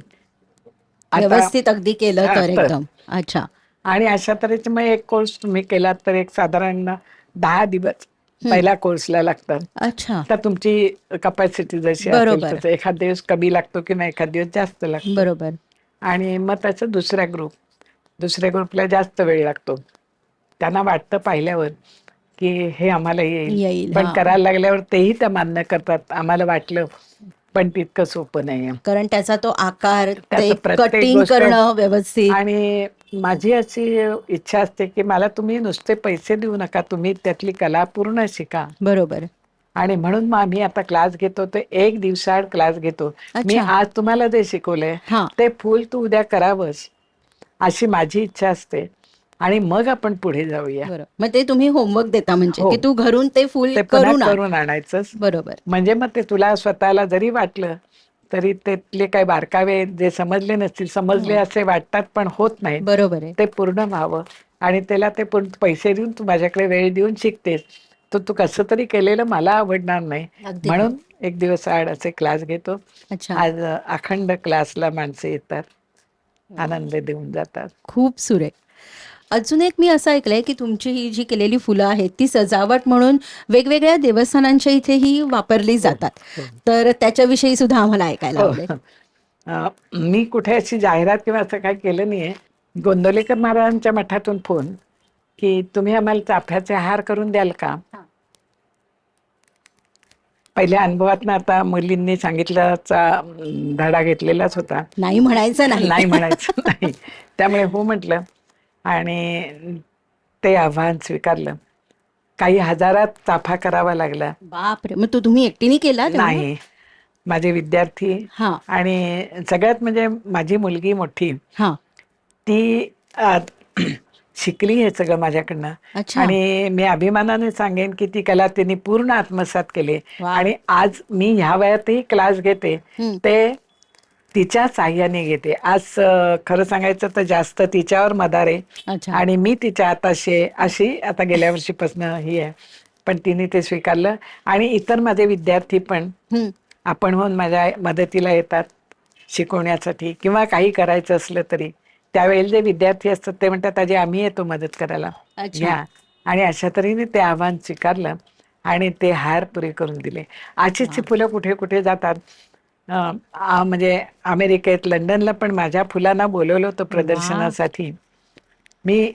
आता
व्यवस्थित अगदी केलं तर
तर
एकदम. अच्छा.
आणि अशा तऱ्हेचे मग एक कोर्स तुम्ही केला तर एक साधारण 10 दिवस
हं.
पहिल्या कोर्सला लागतात.
अच्छा.
तर तुमची कपॅसिटी जशी असेल
बरोबर.
तसं एखाद दिवस कमी लागतो किंवा एखाद दिवस जास्त लागतो.
बरोबर.
आणि मग त्याचा दुसऱ्या ग्रुपला जास्त वेळ लागतो. त्यांना वाटतं पाहिल्यावर की हे आम्हाला येईल,
येईल.
पण
हा.
करायला लागल्यावर तेही त्या मान्य करतात, आम्हाला वाटलं पण तितकं सोपं नाहीये.
कारण त्याचा तो आकार, ते
त्याचं प्रत्येक
कटिंग
गोष्ट.
करणं व्यवस्थित.
आणि माझी अशी इच्छा असते की मला तुम्ही नुसते पैसे देऊ नका, तुम्ही त्यातली कला पूर्ण शिका.
बरोबर.
आणि म्हणून मग आम्ही आता क्लास घेतो, ते एक दिवसाआड क्लास घेतो. मी
अच्छा.
आज तुम्हाला जे शिकवलंय
हा.
ते फूल तू उद्या करावंस अशी माझी इच्छा असते, आणि मग आपण पुढे जाऊया.
बरं, मग ते तुम्ही होमवर्क देता म्हणजे
हो,
की तू घरून ते फुल
ते पुन्हा
करून आण.
करून आणायचंच.
बरोबर.
म्हणजे मग ते तुला स्वतःला जरी वाटलं तरी त्यातले काही बारकावे जे समजले नसतील, समजले
हो.
असे वाटतात पण होत नाहीत,
बरोबर आहे.
ते पूर्ण व्हावं. आणि त्याला ते पूर्ण पैसे देऊन तू माझ्याकडे वेळ देऊन शिकतेस, तर तू कसं तरी केलेलं मला आवडणार नाही.
अगदी खरं.
म्हणून एक दिवस आड असे क्लास घेतो.
अच्छा.
आज अखंड क्लासला माणसं येतात,
वा.
आनंद देऊन जातात.
खूप सुरेख. अजून एक मी असं ऐकलंय की तुमची ही जी केलेली फुलं आहेत ती सजावट म्हणून वेगवेगळ्या देवस्थानांच्या इथेही वापरली
हो,
जातात.
हो,
तर त्याच्याविषयी सुद्धा आम्हाला ऐकायला
हो.
आवडेल.
मी कुठे अशी जाहिरात किंवा असं काही केलं नाहीये. गोंदवलेकर महाराजांच्या मठातून फोन, की तुम्ही आम्हाला चाफ्याचे हार करून द्याल का?
हा.
पहिल्या अनुभवातनं आता मुलींनी सांगितल्याचा धडा घेतलेलाच होता.
नाही म्हणायचं नाही.
नाही म्हणायचं नाही. त्यामुळे हो म्हटलं आणि ते आव्हान स्वीकारलं. काही हजारात चाफा करावा लागला.
बापरे, मग तो तुम्ही एकटीने केला तेवढं?
नाही, माझे विद्यार्थी
हा.
आणि सगळ्यात म्हणजे माझी मुलगी मोठी,
हा.
ती शिकली हे सगळं माझ्याकडनं.
अच्छा.
आणि मी अभिमानाने सांगेन की ती कला तिने पूर्ण आत्मसात केली.
वा.
आणि आज मी ह्या वयातही क्लास घेते
हम्म.
ते तिच्या साह्याने घेते. आज खरं सांगायचं तर जास्त तिच्यावर मदार आहे,
अच्छा.
आणि मी तिच्या हाताशी अशी आता गेल्या वर्षीपासून ही आहे. पण तिने ते स्वीकारलं, आणि इतर माझे विद्यार्थी पण
हम्म.
आपण होऊन माझ्या मदतीला येतात शिकवण्यासाठी, किंवा काही करायचं असलं तरी त्यावेळेला जे विद्यार्थी असतात ते म्हणतात आजी आम्ही येतो मदत करायला,
अच्छा.
घ्या. आणि अशा तऱ्हेने ते आव्हान स्वीकारलं आणि ते हार पुरे करून दिले. अशीच फुलं कुठे कुठे जातात. म्हणजे अमेरिकेत, लंडनला पण माझ्या फुलांना बोलवलं होतं प्रदर्शनासाठी. मी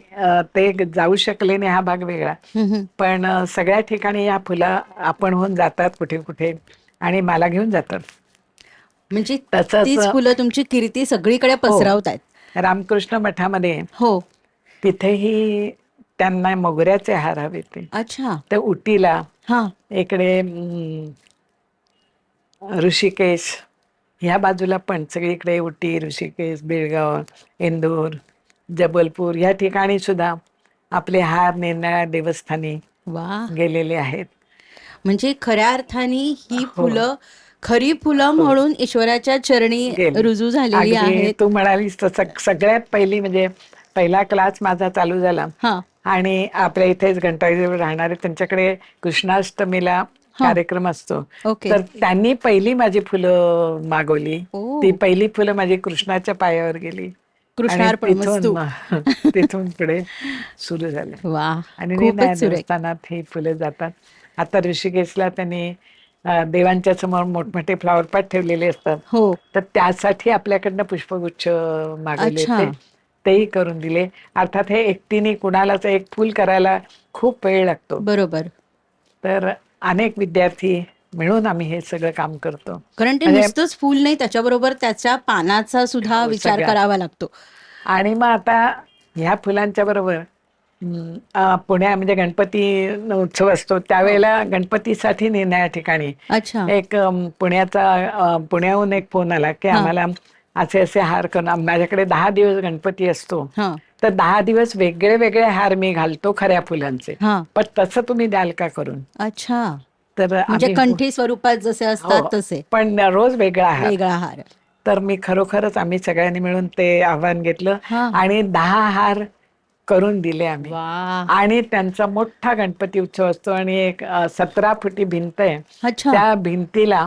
ते जाऊ शकले नाही, हा भाग वेगळा.
हम्म.
पण सगळ्या ठिकाणी या फुला आपण होऊन जातात कुठे कुठे, आणि मला घेऊन जातात.
म्हणजे
तसंच
तीच फुलं तुमची कीर्ती सगळीकडे
हो,
पसरवतायत.
रामकृष्ण मठामध्ये
हो.
तिथेही त्यांना मोगऱ्याचे हार हवे ते.
अच्छा.
तर उटीला,
हा.
इकडे ऋषिकेश, ह्या बाजूला पण सगळीकडे उटी, ऋषिकेश, बेळगाव, इंदूर, जबलपूर या ठिकाणी सुद्धा आपले हार निरनिराळ्या देवस्थानी
वा.
गेलेले आहेत.
म्हणजे खऱ्या अर्थाने ही
हो,
फुलं खरी फुलं
हो,
म्हणून ईश्वराच्या चरणी
गेली.
रुजू झालेली
अगदी
आहेत.
तू म्हणालीस तसं सगळ्यात पहिली म्हणजे पहिला क्लास माझा चालू झाला,
हा.
आणि आपल्या इथेच घंटाळीजवळ राहणारे त्यांच्याकडे कृष्णाष्टमीला
हा.
कार्यक्रम असतो.
ओके.
तर त्यांनी पहिली माझी फुलं मागवली.
ओ.
ती पहिली फुलं माझी कृष्णाच्या पायावर गेली, आणि
कृष्णार्पण
तिथून
वस्तू.
तिथून पुढे सुरू झालं.
वा.
आणि निरनिराळ्या
खूपच सुरेख.
देवस्थानात ही फुलं जातात. आता ऋषिकेशला त्यांनी देवांच्या समोर मोठमोठे फ्लॉवर पॉट ठेवलेले असतात,
हो.
तर त्यासाठी आपल्याकडनं पुष्पगुच्छ मागवले
अच्छा.
होते, तेही करून दिले. अर्थात हे एकटीने कुणालाच एक फुल करायला खूप वेळ लागतो,
बरोबर.
तर अनेक विद्यार्थी मिळून आम्ही हे सगळं काम करतो.
कारण ते
म्हणजे
नुसतंच फूल नाही, त्याच्याबरोबर त्याच्या पानाचा सुद्धा
हो,
विचार
सगळ्या.
करावा लागतो.
आणि मग आता ह्या फुलांच्या बरोबर पुण्या म्हणजे गणपती उत्सव असतो
हो.
त्यावेळेला गणपतीसाठी निरनिराळ्या ठिकाणी
अच्छा.
एक पुण्याहून एक फोन आला की
हा.
आम्हाला असे असे हार करून, माझ्याकडे 10 दिवस गणपती असतो,
हा.
तर 10 दिवस वेगळे वेगळे हार मी घालतो खऱ्या फुलांचे,
हा.
पण तसं तुम्ही द्याल का करून?
अच्छा.
तर
म्हणजे
आम्ही
कंठी स्वरूपात जसे असतात
हो,
तसे
पण रोज वेगळा हार.
वेगळा हार.
तर मी खरोखरच आम्ही सगळ्यांनी मिळून ते आव्हान घेतलं,
हा.
आणि 10 हार करून दिले आम्ही.
वा.
आणि त्यांचा मोठा गणपती उत्सव असतो, आणि एक 17 फुटी भिंत आहे,
अच्छा.
त्या भिंतीला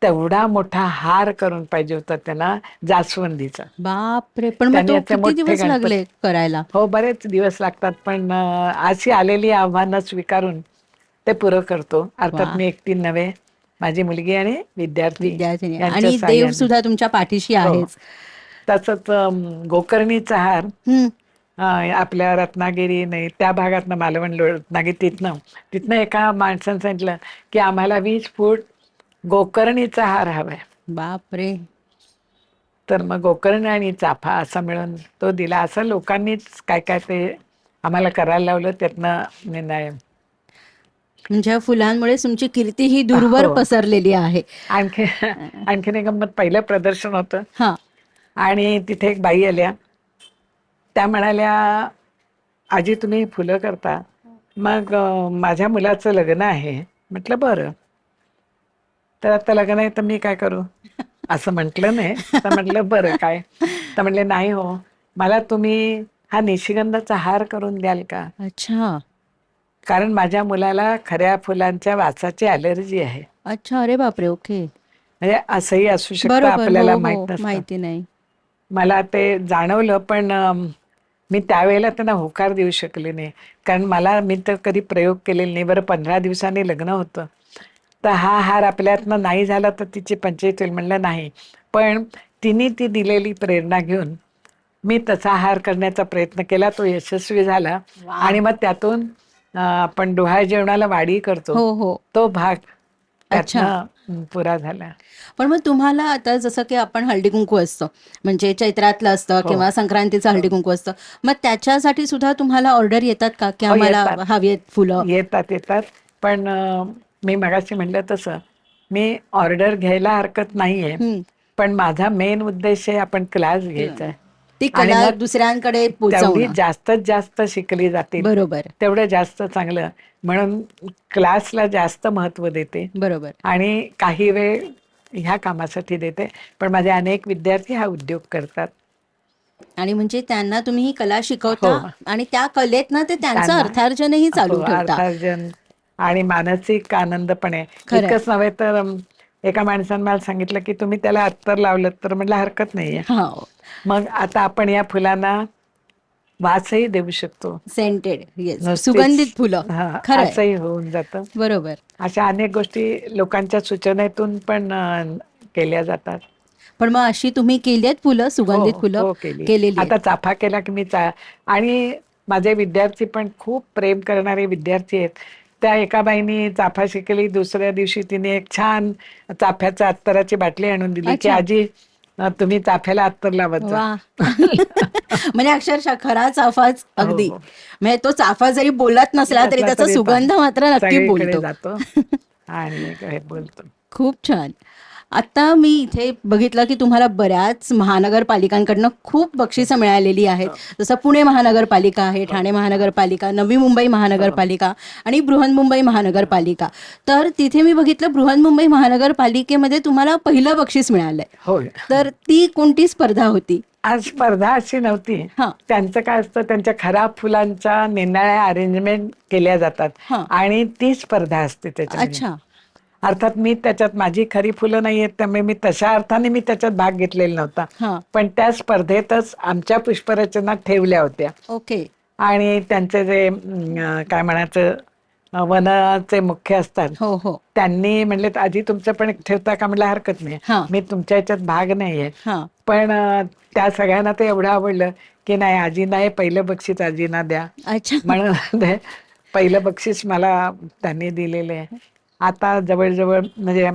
तेवढा मोठा हार करून पाहिजे होता त्यांना, जास्वंदीचा.
बापरे, पण मग
त्यांनी
तो
असे
किती
मोठे
दिवस
गणपती,
लागले करायला?
हो बरेच दिवस लागतात, पण अशी आलेली आव्हानं स्वीकारून ते पुरं करतो.
वा.
अर्थात मी एकटी नव्हे, माझी मुलगी आणि विद्यार्थी
विद्यार्थिनी
यांच्या
आणि देव
साह्याने.
सुद्धा तुमच्या पाठीशी
हो,
आहेच.
तसंच गोकर्णीचा हार
हम्म.
आपल्या रत्नागिरी नाही त्या भागातनं, मालवण रत्नागिरी, तिथनं तिथनं एका माणसानं सांगितलं की आम्हाला 20 फूट गोकर्णीचा हार हवाय.
बापरे.
तर मग गोकर्ण आणि चाफा असा मिळून तो दिला. असं लोकांनीच काय काय ते आम्हाला करायला लावलं, त्यातनं निर्णय.
म्हणजे या फुलांमुळे तुमची कीर्ती ही दूरवर
हो.
पसरलेली आहे.
आणखी आणखीन एक गंमत, पहिलं प्रदर्शन होतं
हा.
आणि तिथे एक बाई आल्या. त्या म्हणाल्या, आजी तुम्ही फुलं करता, मग माझ्या मुलाचं लग्न आहे. म्हटलं बरं, तर आता लग्न आहे तर मी काय करू, असं म्हटलं नाही. तर म्हटलं बरं काय, तर म्हटले नाही हो, मला तुम्ही हा निशिगंधाचा हार करून द्याल का,
अच्छा.
कारण माझ्या मुलाला खऱ्या फुलांच्या वासाची ॲलर्जी आहे.
अच्छा. अरे बापरे. ओके.
म्हणजे असंही असू शकतं,
बरोबर. हो
आपल्याला
हो,
माहित नसतं.
माहिती नाही.
मला ते जाणवलं, पण मी त्यावेळेला त्यांना होकार देऊ शकले नाही, कारण मी तर कधी प्रयोग केलेला नाही. बरं 15 दिवसांनी लग्न होतं, तर हा हार आपल्यातनं नाही झाला तर तिची पंचायत होईल. म्हणलं नाही, पण तिने ती दिलेली प्रेरणा घेऊन मी तसा हार करण्याचा प्रयत्न केला. तो यशस्वी झाला
वा.
आणि मग त्यातून आपण डोहाळे जेवणाला वाढी करतो,
हो हो.
तो भाग
अच्छा.
त्यातनं पुरा झाला.
पण मग तुम्हाला आता जसं की आपण हळदी कुंकू असतं, म्हणजे चैत्रातलं असतं
हो
किंवा संक्रांतीचं हळदी कुंकू असतं, मग त्याच्यासाठी सुद्धा तुम्हाला ऑर्डर येतात का, की
हो,
आम्हाला
येतात.
हवी आहेत फुलं?
येतात. पण मी मगाशी म्हणलं तसं, मी ऑर्डर घ्यायला हरकत नाहीये,
हम्म.
पण माझा मेन उद्देश आहे आपण क्लास घ्यायचा आहे.
ती
आणि
कला
मग
दुसऱ्यांकडे
तेवढी
पोचवणं.
जास्तीत जास्त शिकली जातील
बरोबर.
तेवढं जास्त चांगलं, म्हणून क्लासला जास्त महत्त्व देते.
बरोबर.
आणि काही वेळ ह्या कामासाठी देते, पण माझे अनेक विद्यार्थी हा उद्योग करतात.
आणि म्हणजे त्यांना तुम्ही ही कला
हो,
शिकवता आणि त्या कलेतनं ते त्यांचं
त्यांना
अर्थार्जनही
हो,
चालू ठेवता.
अर्थार्जन आणि मानसिक आनंद पण आहे.
खरंय.
इतकंच नव्हे तर एका माणसाने मला सांगितलं की तुम्ही त्याला अत्तर लावलं, तर म्हटलं हरकत नाहीये.
हो.
मग आता आपण या फुलांना वासही देऊ शकतो,
सेंटेड. येस.
नुसतीच
सुगंधित फुलं.
हा
खरंय.
असंही होऊन जातं.
बरोबर.
अशा अनेक गोष्टी लोकांच्या सूचनेतून पण केल्या जातात.
पण मग अशी तुम्ही केली आहेत फुलं,
हो,
सुगंधित फुलं
हो, केली.
केलेली आहेत?
आता चाफा केला की आणि माझे विद्यार्थी पण खूप प्रेम करणारे विद्यार्थी आहेत. त्या एका बाईनी चाफा शिकली, दुसऱ्या दिवशी तिने एक छान चाफ्याच्या अत्तराची बाटली आणून दिली, की
अच्छा.
आजी तुम्ही चाफ्याला अत्तर लावत जा.
वा. म्हणजे अक्षरशः खरा चाफाच
हो,
अगदी.
हो.
म्हणजे तो चाफा जरी बोलत नसला तरी
नसला
त्याचा
तरी
सुगंध मात्र नक्की
सगळीकडे
बोलतो.
जातो आणि हे बोलतो.
खूप छान. आता मी इथे बघितलं की तुम्हाला बऱ्याच महानगरपालिकांकडनं खूप बक्षिसं मिळालेली आहेत.
हो,
जसं पुणे महानगरपालिका आहे,
हो,
ठाणे महानगरपालिका, नवी मुंबई
हो,
महानगरपालिका आणि बृहन्मुंबई महानगरपालिका. तर तिथे मी बघितलं बृहन्मुंबई महानगरपालिकेमध्ये तुम्हाला पहिलं बक्षीस मिळालंय.
होय.
तर ती कोणती स्पर्धा होती?
आज स्पर्धा अशी नव्हती.
हां.
त्यांचं काय असतं, त्यांच्या खराब फुलांच्या निरनिराळ्या अरेंजमेंट केल्या जातात
हां.
आणि ती स्पर्धा असते त्याच्यामध्ये.
अच्छा.
अर्थात मी त्याच्यात, माझी खरी फुलं नाही आहेत त्यामुळे मी तशा अर्थाने मी त्याच्यात भाग घेतलेला नव्हता,
हां.
पण त्या स्पर्धेतच आमच्या पुष्परचना ठेवल्या होत्या.
ओके.
आणि त्यांचे जे काय म्हणायचं वनाचे मुख्य असतात,
हो, हो.
त्यांनी म्हणले आजी तुमचं पण एक ठेवता का, म्हणलं हरकत नाही,
हां.
मी तुमच्या ह्याच्यात भाग नाहीये.
हां.
पण त्या सगळ्यांना ते एवढं आवडलं की नाही आजींना हे पहिलं बक्षीस आजींना द्या,
अच्छा.
म्हणून ते पहिलं बक्षीस मला त्यांनी दिलेलं आहे. आता जवळजवळ म्हणजे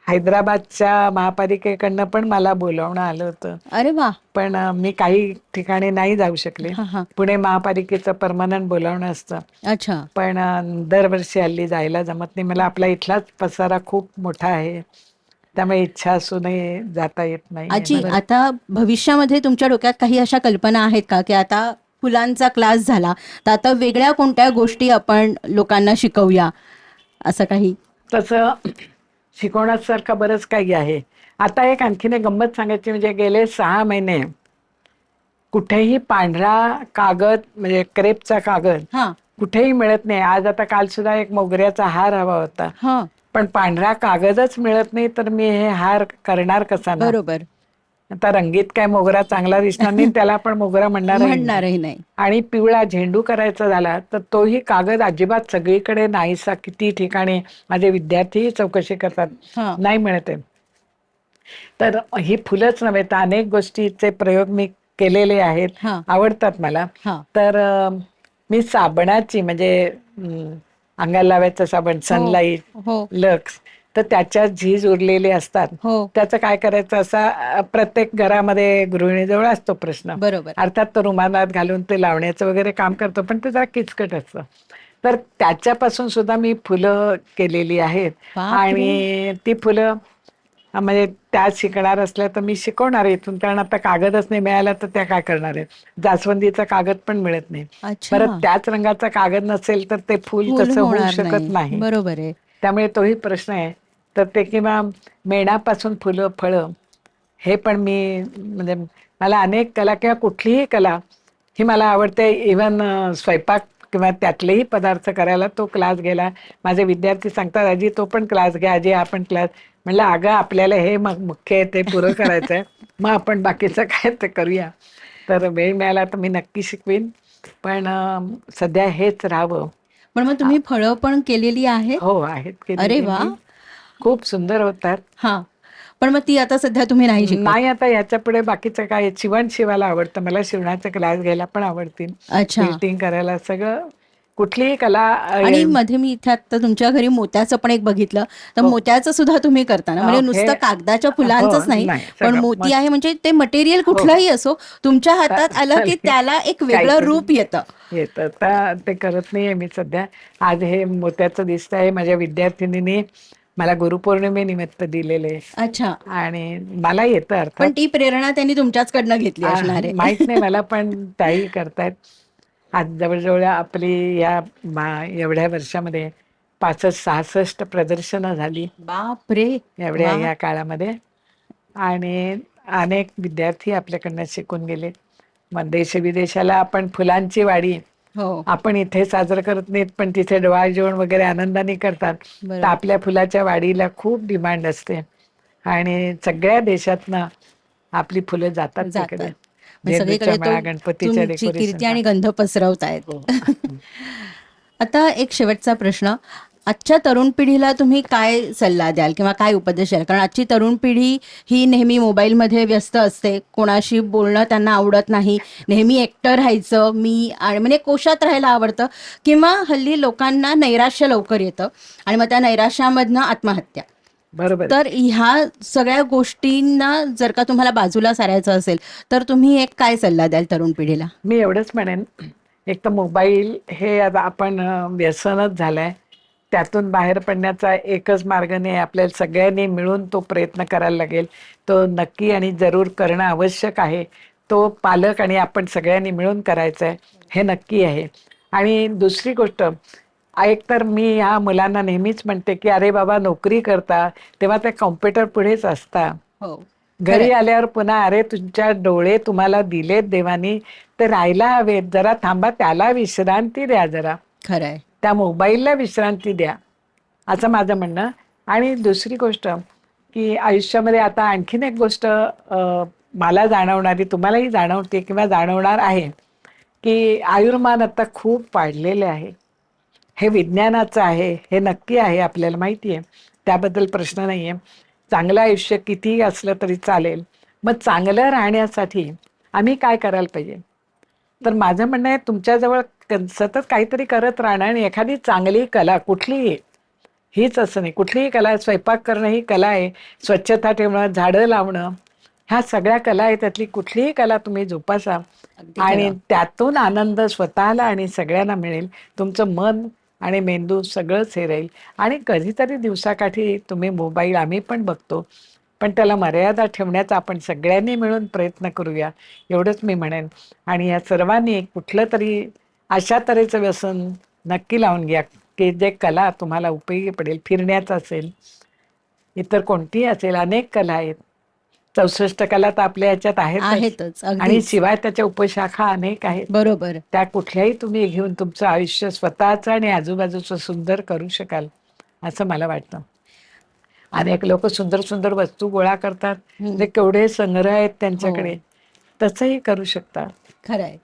हैदराबादच्या महापालिकेकडनं पण मला बोलावणं आलं होतं,
अरे वा.
पण मी काही ठिकाणी नाही जाऊ शकले.
हां, हां.
पुणे महापालिकेचं परमनंट बोलावणं असतं,
अच्छा.
पण दरवर्षी हल्ली जायला जमत नाही मला. आपला इथलाच पसारा खूप मोठा आहे, त्यामुळे इच्छा असूनही जाता येत नाही.
आजी, आता भविष्यामध्ये तुमच्या डोक्यात काही अशा कल्पना आहेत का, की आता फुलांचा क्लास झाला, तर आता वेगळ्या कोणत्या गोष्टी आपण लोकांना शिकवूया, असं काही?
तसं शिकवण्यासारखं बरंच काही आहे. आता एक आणखीन एक गंमत सांगायची म्हणजे गेले 6 महिने कुठेही पांढरा कागद म्हणजे क्रेपचा कागद
हां.
कुठेही मिळत नाही. आज आता काल सुद्धा एक मोगऱ्याचा हार हवा होता,
हां.
पण पांढरा कागदच मिळत नाही, तर मी हे हार करणार कसा ना.
बरोबर.
आता रंगीत काय मोगरा चांगला दिसणार नाही, त्याला आपण मोगरा म्हणणारही नाही.
म्हणणारही नाही.
आणि पिवळा झेंडू करायचा झाला तर तोही कागद अजिबात सगळीकडे नाहीसा. किती ठिकाणी माझे विद्यार्थी चौकशी करतात,
हां.
नाही मिळते. तर ही फुलंच नव्हे तर अनेक गोष्टीचे प्रयोग मी केलेले आहेत,
हां.
आवडतात मला.
हां.
तर मी साबणाची म्हणजे अंगाला लावायचं साबण
हो.
सनलाईट,
हो.
लक्स, तर त्याच्यात झीज उरलेले असतात.
हो.
त्याचं काय करायचं, असा प्रत्येक घरामध्ये गृहिणीजवळ असतो प्रश्न.
बरोबर.
अर्थात तो रुमालात घालून ते लावण्याचं वगैरे काम करतो, पण ते जरा किचकट असतं. तर त्याच्यापासून सुद्धा मी फुलं केलेली आहेत.
बापरे.
आणि ती फुलं म्हणजे त्या शिकणार असल्या तर मी शिकवणार आहे इथून, कारण आता कागदच नाही मिळाला तर त्या काय करणार आहेत. जास्वंदीचा कागद पण मिळत नाही.
अच्छा.
परत त्याच रंगाचा कागद नसेल तर ते फुल
फूल
तसं होऊ
होणार
शकत
नाही.
नाही.
बरोबर आहे.
त्यामुळे तोही प्रश्न आहे. तर ते किंवा मेणापासून फुलं फळं हे पण मी म्हणजे मला अनेक कला किंवा कुठलीही कला ही मला आवडते. इव्हन स्वयंपाक किंवा त्यातलेही पदार्थ करायला तो क्लास गेला. माझे विद्यार्थी सांगतात आजी तो पण क्लास घ्या, आजी हा पण क्लास. म्हणलं अगं आपल्याला हे मग मुख्य आहे ते पुरं करायचं आहे, मग आपण बाकीचं काय ते करूया. तर वेळ मिळाला तर मी नक्की शिकवीन, पण सध्या हेच राहावं.
पण मग तुम्ही फळं पण केलेली आहेत?
हो आहेत
अरे
केलेली
वा.
मी. खूप सुंदर होतात.
हा. पण मग ती आता सध्या तुम्ही नाही शिकत?
नाही आता याच्या पुढे बाकीचं काय, शिवण शिवायला आवडतं मला, शिवणाचे क्लास घ्यायला पण आवडतील,
अच्छा.
पेंटिंग करायला, सगळं कुठलीही कला
आणि मध्ये मी इथे आता तुमच्या घरी मोत्याचं पण एक बघितलं, तर
हो
मोत्याचं सुद्धा तुम्ही करता ना? म्हणजे
हे
नुसतं कागदाच्या
हो
फुलांचंच नाही,
नाही
पण
सगळं
मोती
मग
आहे म्हणजे ते मटेरियल
हो
कुठलंही असो, तुमच्या हातात आलं की
चालेल.
त्याला एक वेगळं
काहीतरी
रूप येतं.
येतं तर ते करत नाहीये मी सध्या. आज हे मोत्याचं दिसत आहे माझ्या विद्यार्थिनीने मला गुरुपौर्णिमेनिमित्त दिलेले,
अच्छा.
आणि मला येतं अर्थात.
पण ती प्रेरणा त्यांनी तुमच्याचकडनं घेतली असणार
माहित
आहे.
नाही मला, पण त्याही करतायत. आज जवळजवळ आपली या एवढ्या वर्षामध्ये 65-66 प्रदर्शनं झाली
बापरे.
एवढ्या
वा.
या काळामध्ये. आणि अनेक विद्यार्थी आपल्याकडनं शिकून गेले. मग देश विदेशाला आपण फुलांची वाडी
हो.
आपण इथे साजरं करत नाहीत, पण तिथे डोहाळ जेवण वगैरे आनंदाने करतात. तर
बरोबर.
आपल्या फुलाच्या वाडीला खूप डिमांड असते आणि सगळ्या देशातनं आपली फुलं जातात तिकडे.
जातात. म्हणजे
झेंडूच्या
सगळीकडे तो
माळा, गणपतीच्या
तुमची कीर्ती
डेकोरेशनला.
आणि गंध पसरवतायत.
हो.
आता एक शेवटचा प्रश्न. आजच्या तरुण पिढीला तुम्ही काय सल्ला द्याल किंवा काय उपदेश द्याल? कारण आजची तरुण पिढी ही नेहमी मोबाईलमध्ये व्यस्त असते. कोणाशी बोलणं त्यांना आवडत नाही. नेहमी एकटं राहायचं, मी आणि म्हणजे कोशात राहायला आवडतं, किंवा हल्ली लोकांना नैराश्य लवकर येतं आणि मग त्या नैराश्यामधनं आत्महत्या.
बरोबर.
तर ह्या सगळ्या गोष्टींना जर का तुम्हाला बाजूला सारायचं असेल, तर तुम्ही एक काय सल्ला द्याल तरुण पिढीला?
मी एवढंच म्हणेन, एक तर मोबाईल हे आता आपण व्यसनच झालंय. त्यातून बाहेर पडण्याचा एकच मार्ग नाही, आपल्याला सगळ्यांनी मिळून तो प्रयत्न करायला लागेल. तो नक्की आणि जरूर करणं आवश्यक आहे. तो पालक आणि आपण सगळ्यांनी मिळून करायचा आहे, हे नक्की आहे. आणि दुसरी गोष्ट, एक तर मी ह्या मुलांना नेहमीच म्हणते की अरे बाबा नोकरी करता तेव्हा ते कॉम्प्युटर पुढेच असता.
हो.
घरी आल्यावर पुन्हा अरे तुमच्या डोळे तुम्हाला दिलेत देवानी, तर राहायला हवेत, जरा थांबा, त्याला विश्रांती द्या, जरा
खरंय.
त्या मोबाईलला विश्रांती द्या, असं माझं म्हणणं. आणि दुसरी गोष्ट की आयुष्यामध्ये आता आणखीन एक गोष्ट मला जाणवणारी, तुम्हालाही जाणवते किंवा जाणवणार आहे, की आयुर्मान आता खूप वाढलेले आहे. हे विज्ञानाचं आहे, हे नक्की आहे, आपल्याला माहिती आहे, त्याबद्दल प्रश्न नाही आहे. चांगलं आयुष्य कितीही असलं तरी चालेल. मग चांगलं राहण्यासाठी आम्ही काय करायला पाहिजे? तर माझं म्हणणं आहे, तुमच्याजवळ सतत काहीतरी करत राहणं आणि एखादी चांगली कला कुठलीही, हीच असं नाही, कुठलीही कला आहे. स्वयंपाक करणं ही कला आहे, स्वच्छता ठेवणं, झाडं लावणं, ह्या सगळ्या कला आहे. त्यातली कुठलीही कला तुम्ही जोपासा
अगदी
आणि
खरं.
त्यातून आनंद स्वतःला आणि सगळ्यांना मिळेल. तुमचं मन आणि मेंदू सगळंच हे राहील. आणि कधीतरी दिवसाकाठी तुम्ही मोबाईल, आम्ही पण बघतो, पण त्याला मर्यादा ठेवण्याचा आपण सगळ्यांनी मिळून प्रयत्न करूया, एवढंच मी म्हणेन. आणि या सर्वांनी कुठलं तरी अशा तऱ्हेचं व्यसन नक्की लावून घ्या की जे कला तुम्हाला उपयोगी पडेल. फिरण्याचं असेल, इतर कोणतीही असेल, अनेक कला आहेत. 64 कला तर आपल्या ह्याच्यात आहेतच,
आहेतच.
आणि
अगदीच.
शिवाय त्याच्या उपशाखा अनेक आहेत.
बरोबर.
त्या कुठल्याही तुम्ही घेऊन तुमचं आयुष्य स्वतःचं आणि आजूबाजूचं सुंदर करू शकाल, असं मला वाटतं. अनेक लोक सुंदर सुंदर वस्तू गोळा करतात,
हं.
म्हणजे केवढे संग्रह आहेत त्यांच्याकडे,
हो.
तसंही करू शकता.
खरंय.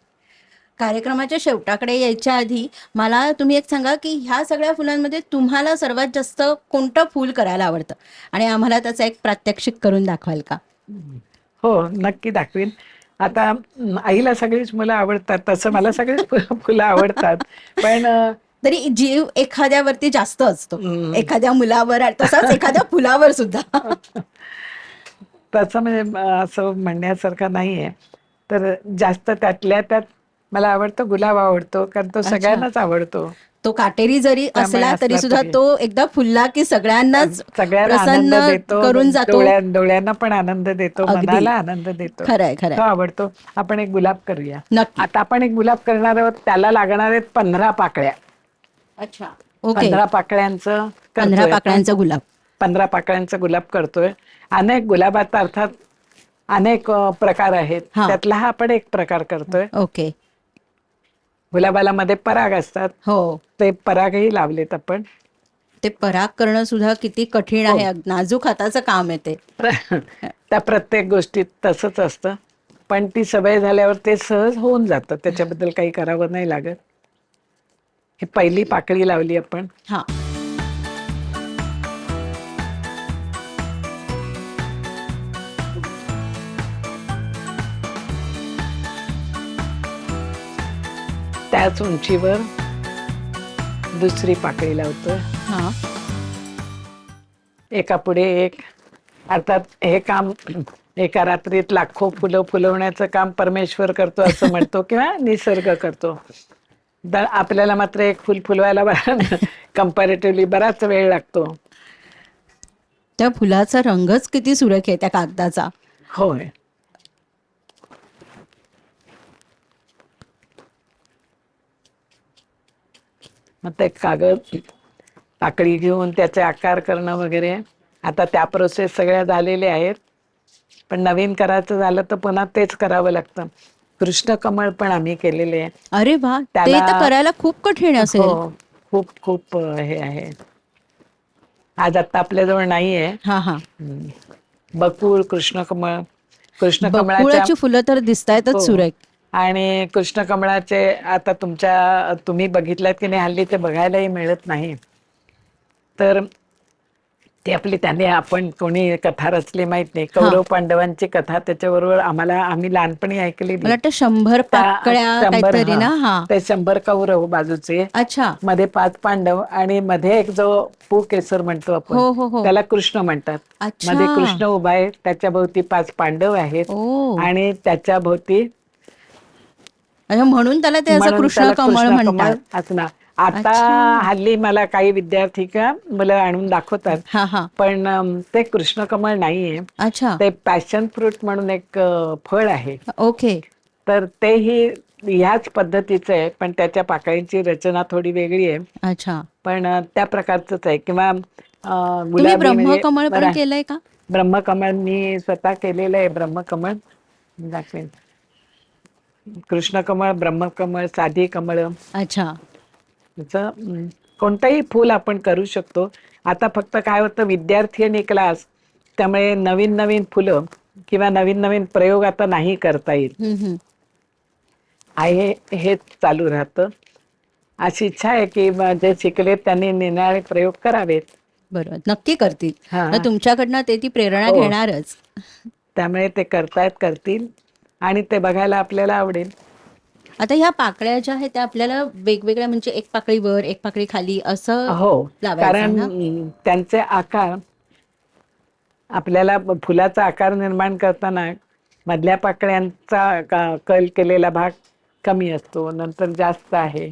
कार्यक्रमाच्या शेवटाकडे यायच्या आधी मला तुम्ही एक सांगा, की ह्या सगळ्या फुलांमध्ये तुम्हाला सर्वात जास्त कोणतं फूल करायला आवडतं? आणि आम्हाला त्याचं एक प्रात्यक्षिक करून दाखवाल का?
हो नक्की दाखवीन. आता आईला सगळीच मुलं आवडतात, तसं मला सगळीच फुलं आवडतात. पण
तरी जीव एखाद्यावरती जास्त असतो.
अं,
एखाद्या मुलावर तसाच एखाद्या फुलावर सुद्धा.
तसं म्हणजे असं म्हणण्यासारखं नाहीये. तर जास्त त्यातल्या त्यात मला आवडतं गुलाब आवडतो, कारण तो
अच्छा.
सगळ्यांनाच आवडतो.
तो काटेरी जरी
त्यामुळे
असला तरी
असला
सुद्धा
तरी.
तो एकदा फुलला की सगळ्यांनाच
सगळ्यांना आनंद
प्रसन्न
देतो,
करून जातो.
डोळ्यांना पण आनंद देतो,
अगदी.
मनाला आनंद देतो.
खरंय खरंय.
तो आवडतो. आपण एक गुलाब करूया.
नक्की.
आता आपण एक गुलाब करणार आहोत, त्याला लागणार आहेत 15 पाकळ्या.
अच्छा. ओके.
15 पाकळ्यांचं
15
करतोय
पाकळ्यांचा गुलाब.
15 पाकळ्यांचा गुलाब करतोय. अनेक गुलाबात अर्थात अनेक प्रकार आहेत.
हा.
त्यातला हा आपण एक प्रकार करतोय.
ओके.
गुलाबाला मध्ये पराग असतात,
हो.
ते परागही लावलेत आपण.
ते पराग करणं सुद्धा किती कठीण
हो.
आहे. नाजूक हाताचं काम आहे ते.
त्या प्रत्येक गोष्टीत तसंच असतं, पण ती सवय झाल्यावर ते सहज होऊन जातं. त्याच्याबद्दल काही करावं नाही लागत. ही पहिली पाकळी लावली आपण.
हा.
त्याच उंचीवर दुसरी पाकळी लावतोय.
हा.
एका पुढे एक. अर्थात हे काम एका रात्रीत लाखो फुलं फुलवण्याचं काम परमेश्वर करतो असं म्हणतो किंवा निसर्ग करतो. आपल्याला मात्र एक फुल फुलवायला कम्पॅरेटिव्हली बराच वेळ लागतो.
त्या फुलाचा रंगच किती सुरेख आहे त्या कागदाचा.
होय. मग ते कागद पाकळी घेऊन त्याचे आकार करणं वगैरे, आता त्या प्रोसेस सगळ्या झालेल्या आहेत. पण नवीन करायचं झालं तर पुन्हा तेच करावं लागतं. कृष्ण कमळ पण आम्ही केलेले आहे.
अरे वा, ते
त्याला-
तर करायला खूप कठीण असेल.
हो, खूप खूप हे आहे. आज आता आपल्याजवळ नाहीये.
हा हा.
बकुळ, कृष्णकमळ. कृष्णकमळाच्या
बकुळाची फुलं तर दिसतायतच
हो.
सुरेख.
आणि कृष्णकमळाचे आता तुम्ही बघितल्यात की नाही, हल्ली ते बघायलाही मिळत नाही. तर ते आपली त्याने आपण कोणी कथा रचली माहित नाही, कौरव पांडवांची कथा. त्याच्याबरोबर आम्ही लहानपणी ऐकलेली.
मला वाटतं 100 पाकळ्या काहीतरी ना. हा.
ते 100 कौरव बाजूचे,
अच्छा.
मध्ये 5 पांडव, आणि मध्ये एक जो केसर म्हणतो आपण,
हो हो हो.
त्याला कृष्ण म्हणतात.
अच्छा.
मध्ये कृष्ण उभा आहे, त्याच्या भोवती 5 पांडव आहेत,
ओ.
आणि त्याच्या भोवती
अच्छा, म्हणून त्याला ते असं
म्हणून
कृष्ण
त्याला
कमळ म्हणतात.
असणार. आता
अच्छा.
हल्ली मला काही विद्यार्थी का मुलं आणून दाखवतात,
हा हा.
पण ते कृष्ण कमळ नाहीये.
अच्छा.
ते पॅशन फ्रूट म्हणून एक फळ आहे.
ओके.
तर तेही ह्याच पद्धतीचं आहे, पण त्याच्या पाकळीची रचना थोडी वेगळी आहे.
अच्छा.
पण त्या प्रकारचंच आहे. किंवा
तुम्ही
गुलाबी
ब्रह्मकमळ पण
म्हणजे
केलंय का?
ब्रह्मकमळ मी स्वतः केलेलं आहे. ब्रह्मकमळ दाखवेन. कृष्णकमळ, ब्रह्मकमळ, साधी कमळ.
अच्छा.
कोणतंही फूल आपण करू शकतो. आता फक्त काय होतं, विद्यार्थी आणि क्लास, त्यामुळे नवीन नवीन फुलं किंवा नवीन नवीन प्रयोग आता नाही करता येईल.
हम्म.
आहे हेच चालू राहतं. अशी इच्छा आहे की जे शिकलेत त्यांनी निराळे प्रयोग करावेत.
बरोबर, नक्की करतील.
हा.
तर तुमच्याकडनं ते ती प्रेरणा
हो.
घेणारच.
त्यामुळे ते करतील, आणि ते बघायला आपल्याला आवडेल.
आता ह्या पाकळ्या ज्या आहेत त्या आपल्याला वेगवेगळ्या, म्हणजे एक पाकळी वर एक पाकळी खाली असं
हो,
लावायचं ना?
कारण त्यांचे आकार, आपल्याला फुलाचा आकार निर्माण करताना मधल्या पाकळ्यांचा कल केलेला भाग कमी असतो, नंतर जास्त आहे,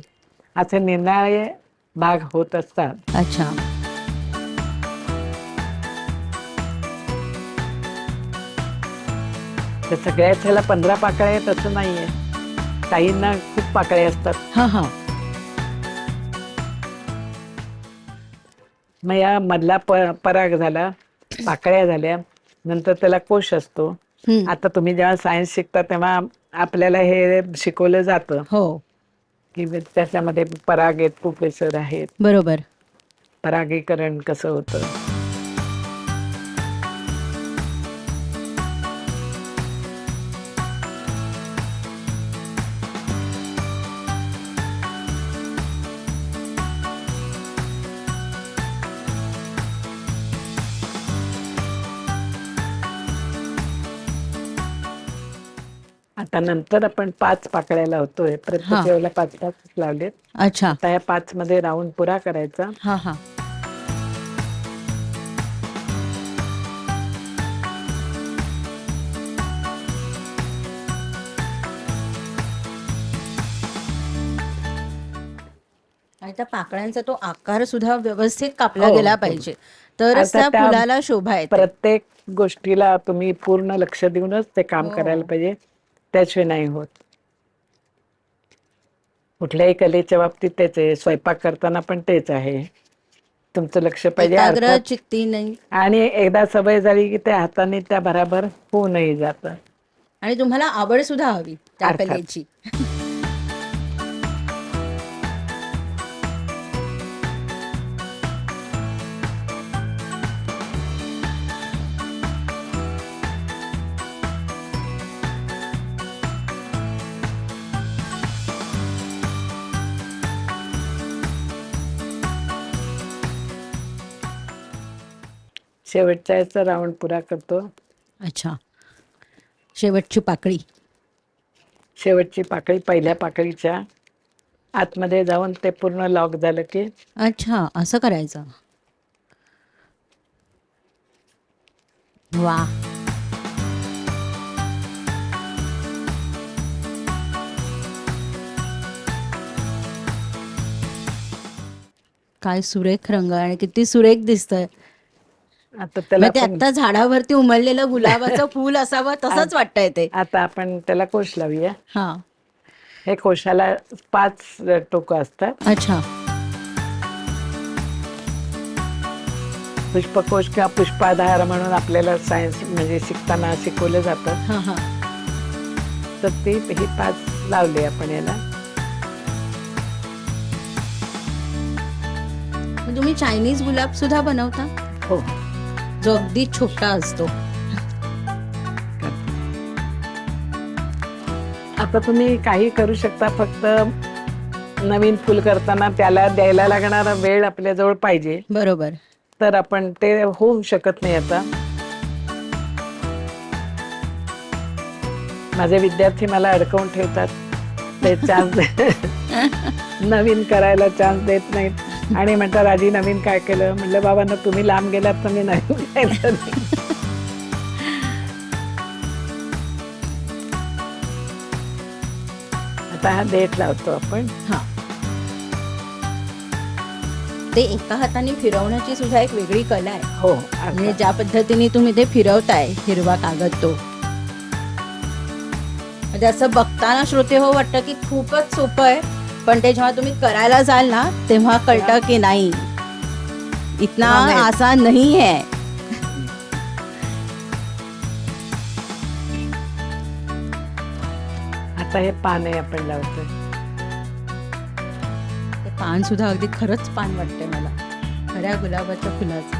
असे निराळे भाग होत असतात.
अच्छा.
तर सगळ्याच ह्याला 15 पाकळ्या आहेत असं नाहीये. काहींना खूप पाकळ्या असतात.
हा हा.
मग या मधला पराग झाला, पाकळ्या झाल्या, नंतर त्याला कोश असतो. आता तुम्ही जेव्हा सायन्स शिकता तेव्हा आपल्याला हे शिकवलं जातं
हो.
की त्याच्यामध्ये पराग आहेत, प्रोफेसर आहेत,
बरोबर.
परागीकरण कसं होतं. आता नंतर आपण 5 पाकळ्या लावतोय. प्रत्येक वेळेला 5-5 लावलेत.
अच्छा.
आता या 5 मध्ये राऊंड पुरा करायचा.
हा हा. आणि त्या पाकळ्यांचा तो आकार सुद्धा व्यवस्थित कापला
हो,
गेला
हो.
पाहिजे, तरच
अर्थात
त्या
त्या
फुलाला शोभा येते.
प्रत्येक गोष्टीला तुम्ही पूर्ण लक्ष देऊनच ते काम
हो.
करायला पाहिजे, त्याशिवाय नाही होत. कुठल्याही कलेच्या बाबतीत तेच आहे, स्वयंपाक करताना पण तेच आहे. तुमचं लक्ष पाहिजे
एकाग्र
अर्थात.
चित्ती नाही.
आणि एकदा सवय झाली की त्या हाताने त्या बराबर होऊनही जातं.
आणि तुम्हाला आवड सुद्धा हवी त्या
अर्थात.
कलेची.
शेवटच्या याचा राऊंड पुरा करतो.
अच्छा, शेवटची पाकळी.
शेवटची पाकळी पहिल्या पाकळीच्या आतमध्ये जाऊन ते पूर्ण लॉक झालं की
अच्छा, असं करायचं. वा, काय सुरेख रंग आणि किती सुरेख दिसतंय.
आता त्याला
मग ते
आपण
आता झाडावरती उमललेलं गुलाबाचं फूल असावं तसंच वाटतंय ते.
आता आपण त्याला कोश लावूया.
हा,
हे कोशाला 5 टोकं असतात.
अच्छा.
पुष्पकोश किंवा पुष्पाधार म्हणून आपल्याला सायन्स म्हणजे शिकताना शिकवलं जातं.
हा हा,
तर ते हे 5 लावले आपण याला.
मग तुम्ही चायनीज गुलाब सुद्धा बनवता,
हो,
जो अगदी छोटा असतो.
आता तुम्ही काही करू शकता, फक्त नवीन फुल करताना त्याला द्यायला लागणारा वेळ आपल्याजवळ पाहिजे.
बरोबर.
तर आपण ते होऊ शकत नाही. आता माझे विद्यार्थी मला अडकवून ठेवतात, ते चान्स नवीन करायला चान्स देत नाहीत आणि म्हणतात आधी नवीन काय केलं. म्हटलं बाबा ना, तुम्ही लांब गेलात तर मी नवीन केलं नाही. आता हा देठ लावतो आपण.
हा, ते एका हाताने फिरवण्याची सुद्धा एक वेगळी कला आहे.
हो,
म्हणजे ज्या पद्धतीने तुम्ही ते फिरवताय हिरवा कागद, तो म्हणजे असं बघताना श्रोते हो वाटतं की खूपच सोपं आहे, पण ते जेव्हा तुम्ही करायला जाल ना तेव्हा कळतं की नाही, इतना
नाही.
आसान नहीं है.
आता हे पान आहे आपण लावतोय.
ते पान सुद्धा अगदी खरंच पान वाटतंय मला, खऱ्या गुलाबाच्या फुलाचं.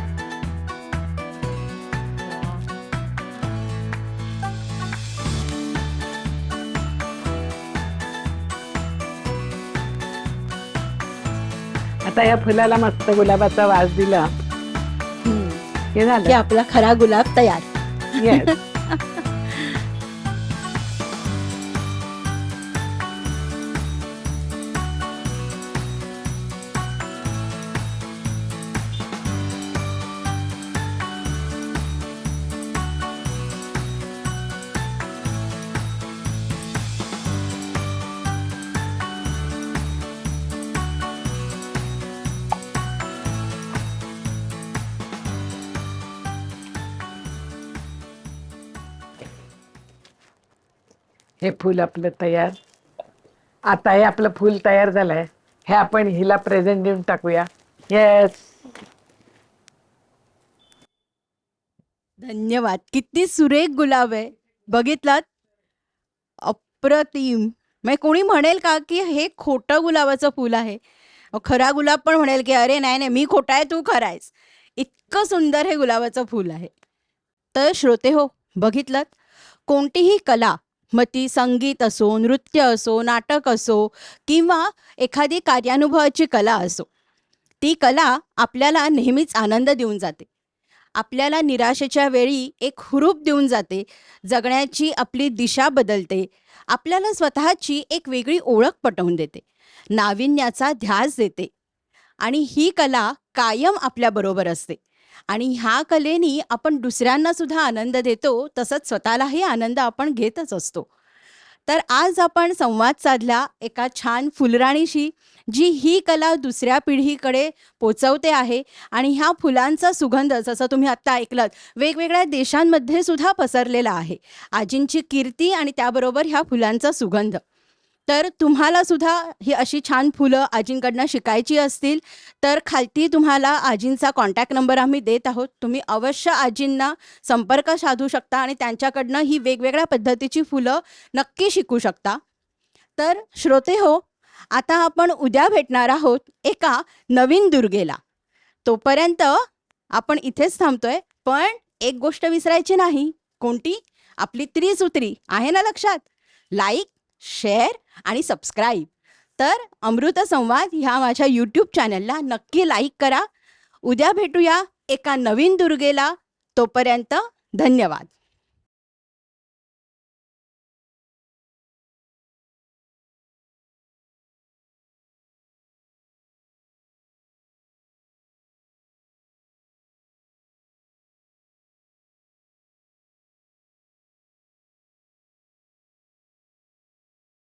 आता या फुलाला मस्त गुलाबाचा वास दिला
हम्म.
हे
की
झालं.
आपला खरा गुलाब तयार.
Yes. हे फूल आपलं तयार. आता हे आपलं फूल तयार झालंय, हे आपण हिला प्रेझेंट देऊन टाकूया. येस,
धन्यवाद. किती सुरेख गुलाब आहे, बघितलात? अप्रतिम. म्हणजे कोणी म्हणेल का की हे खोटं गुलाबाचं फूल आहे? खरा गुलाब पण म्हणेल की अरे नाही नाही, मी खोटा आहे, तू खरा आहेस. इतकं सुंदर हे गुलाबाचं फूल आहे. तर श्रोते हो, बघितलात? कोणतीही कला, मग ती संगीत असो, नृत्य असो, नाटक असो किंवा एखादी कार्यानुभवाची कला असो, ती कला आपल्याला नेहमीच आनंद देऊन जाते. आपल्याला निराशेच्या वेळी एक हुरूप देऊन जाते. जगण्याची आपली दिशा बदलते. आपल्याला स्वतःची एक वेगळी ओळख पटवून देते. नाविन्याचा ध्यास देते. आणि ही कला कायम आपल्याबरोबर असते. आणि ह्या कलेनी आपण दुसऱ्यांना सुद्धा आनंद देतो, तसंच स्वतःलाही आनंद आपण घेतच असतो. तर आज आपण संवाद साधला एका छान फुलराणीशी, जी ही कला दुसऱ्या पिढीकडे पोचवते आहे आणि ह्या फुलांचा सुगंध जसं तुम्ही आत्ता ऐकलत वेगवेगळ्या देशांमध्ये सुद्धा पसरलेला आहे. आजींची कीर्ती आणि त्याबरोबर ह्या फुलांचा सुगंध. तर तुम्हाला सुद्धा ही अशी छान फुलं आजींकडनं शिकायची असतील तर खालती तुम्हाला आजींचा कॉन्टॅक्ट नंबर आम्ही देत आहोत. तुम्ही अवश्य आजींना संपर्क साधू शकता आणि त्यांच्याकडनं ही वेगवेगळ्या पद्धतीची फुलं नक्की शिकू शकता. तर श्रोते हो, आता आपण उद्या भेटणार आहोत एका नवीन दुर्गेला. तोपर्यंत आपण इथेच थांबतोय, पण एक गोष्ट विसरायची नाही. कोणती? आपली त्रिसूत्री आहे ना लक्षात? लाईक, शेअर आणि सबस्क्राईब. तर अमृत संवाद ह्या माझ्या यूट्यूब चॅनलला नक्की लाईक करा. उद्या भेटूया एका नवीन दुर्गेला. तोपर्यंत धन्यवाद.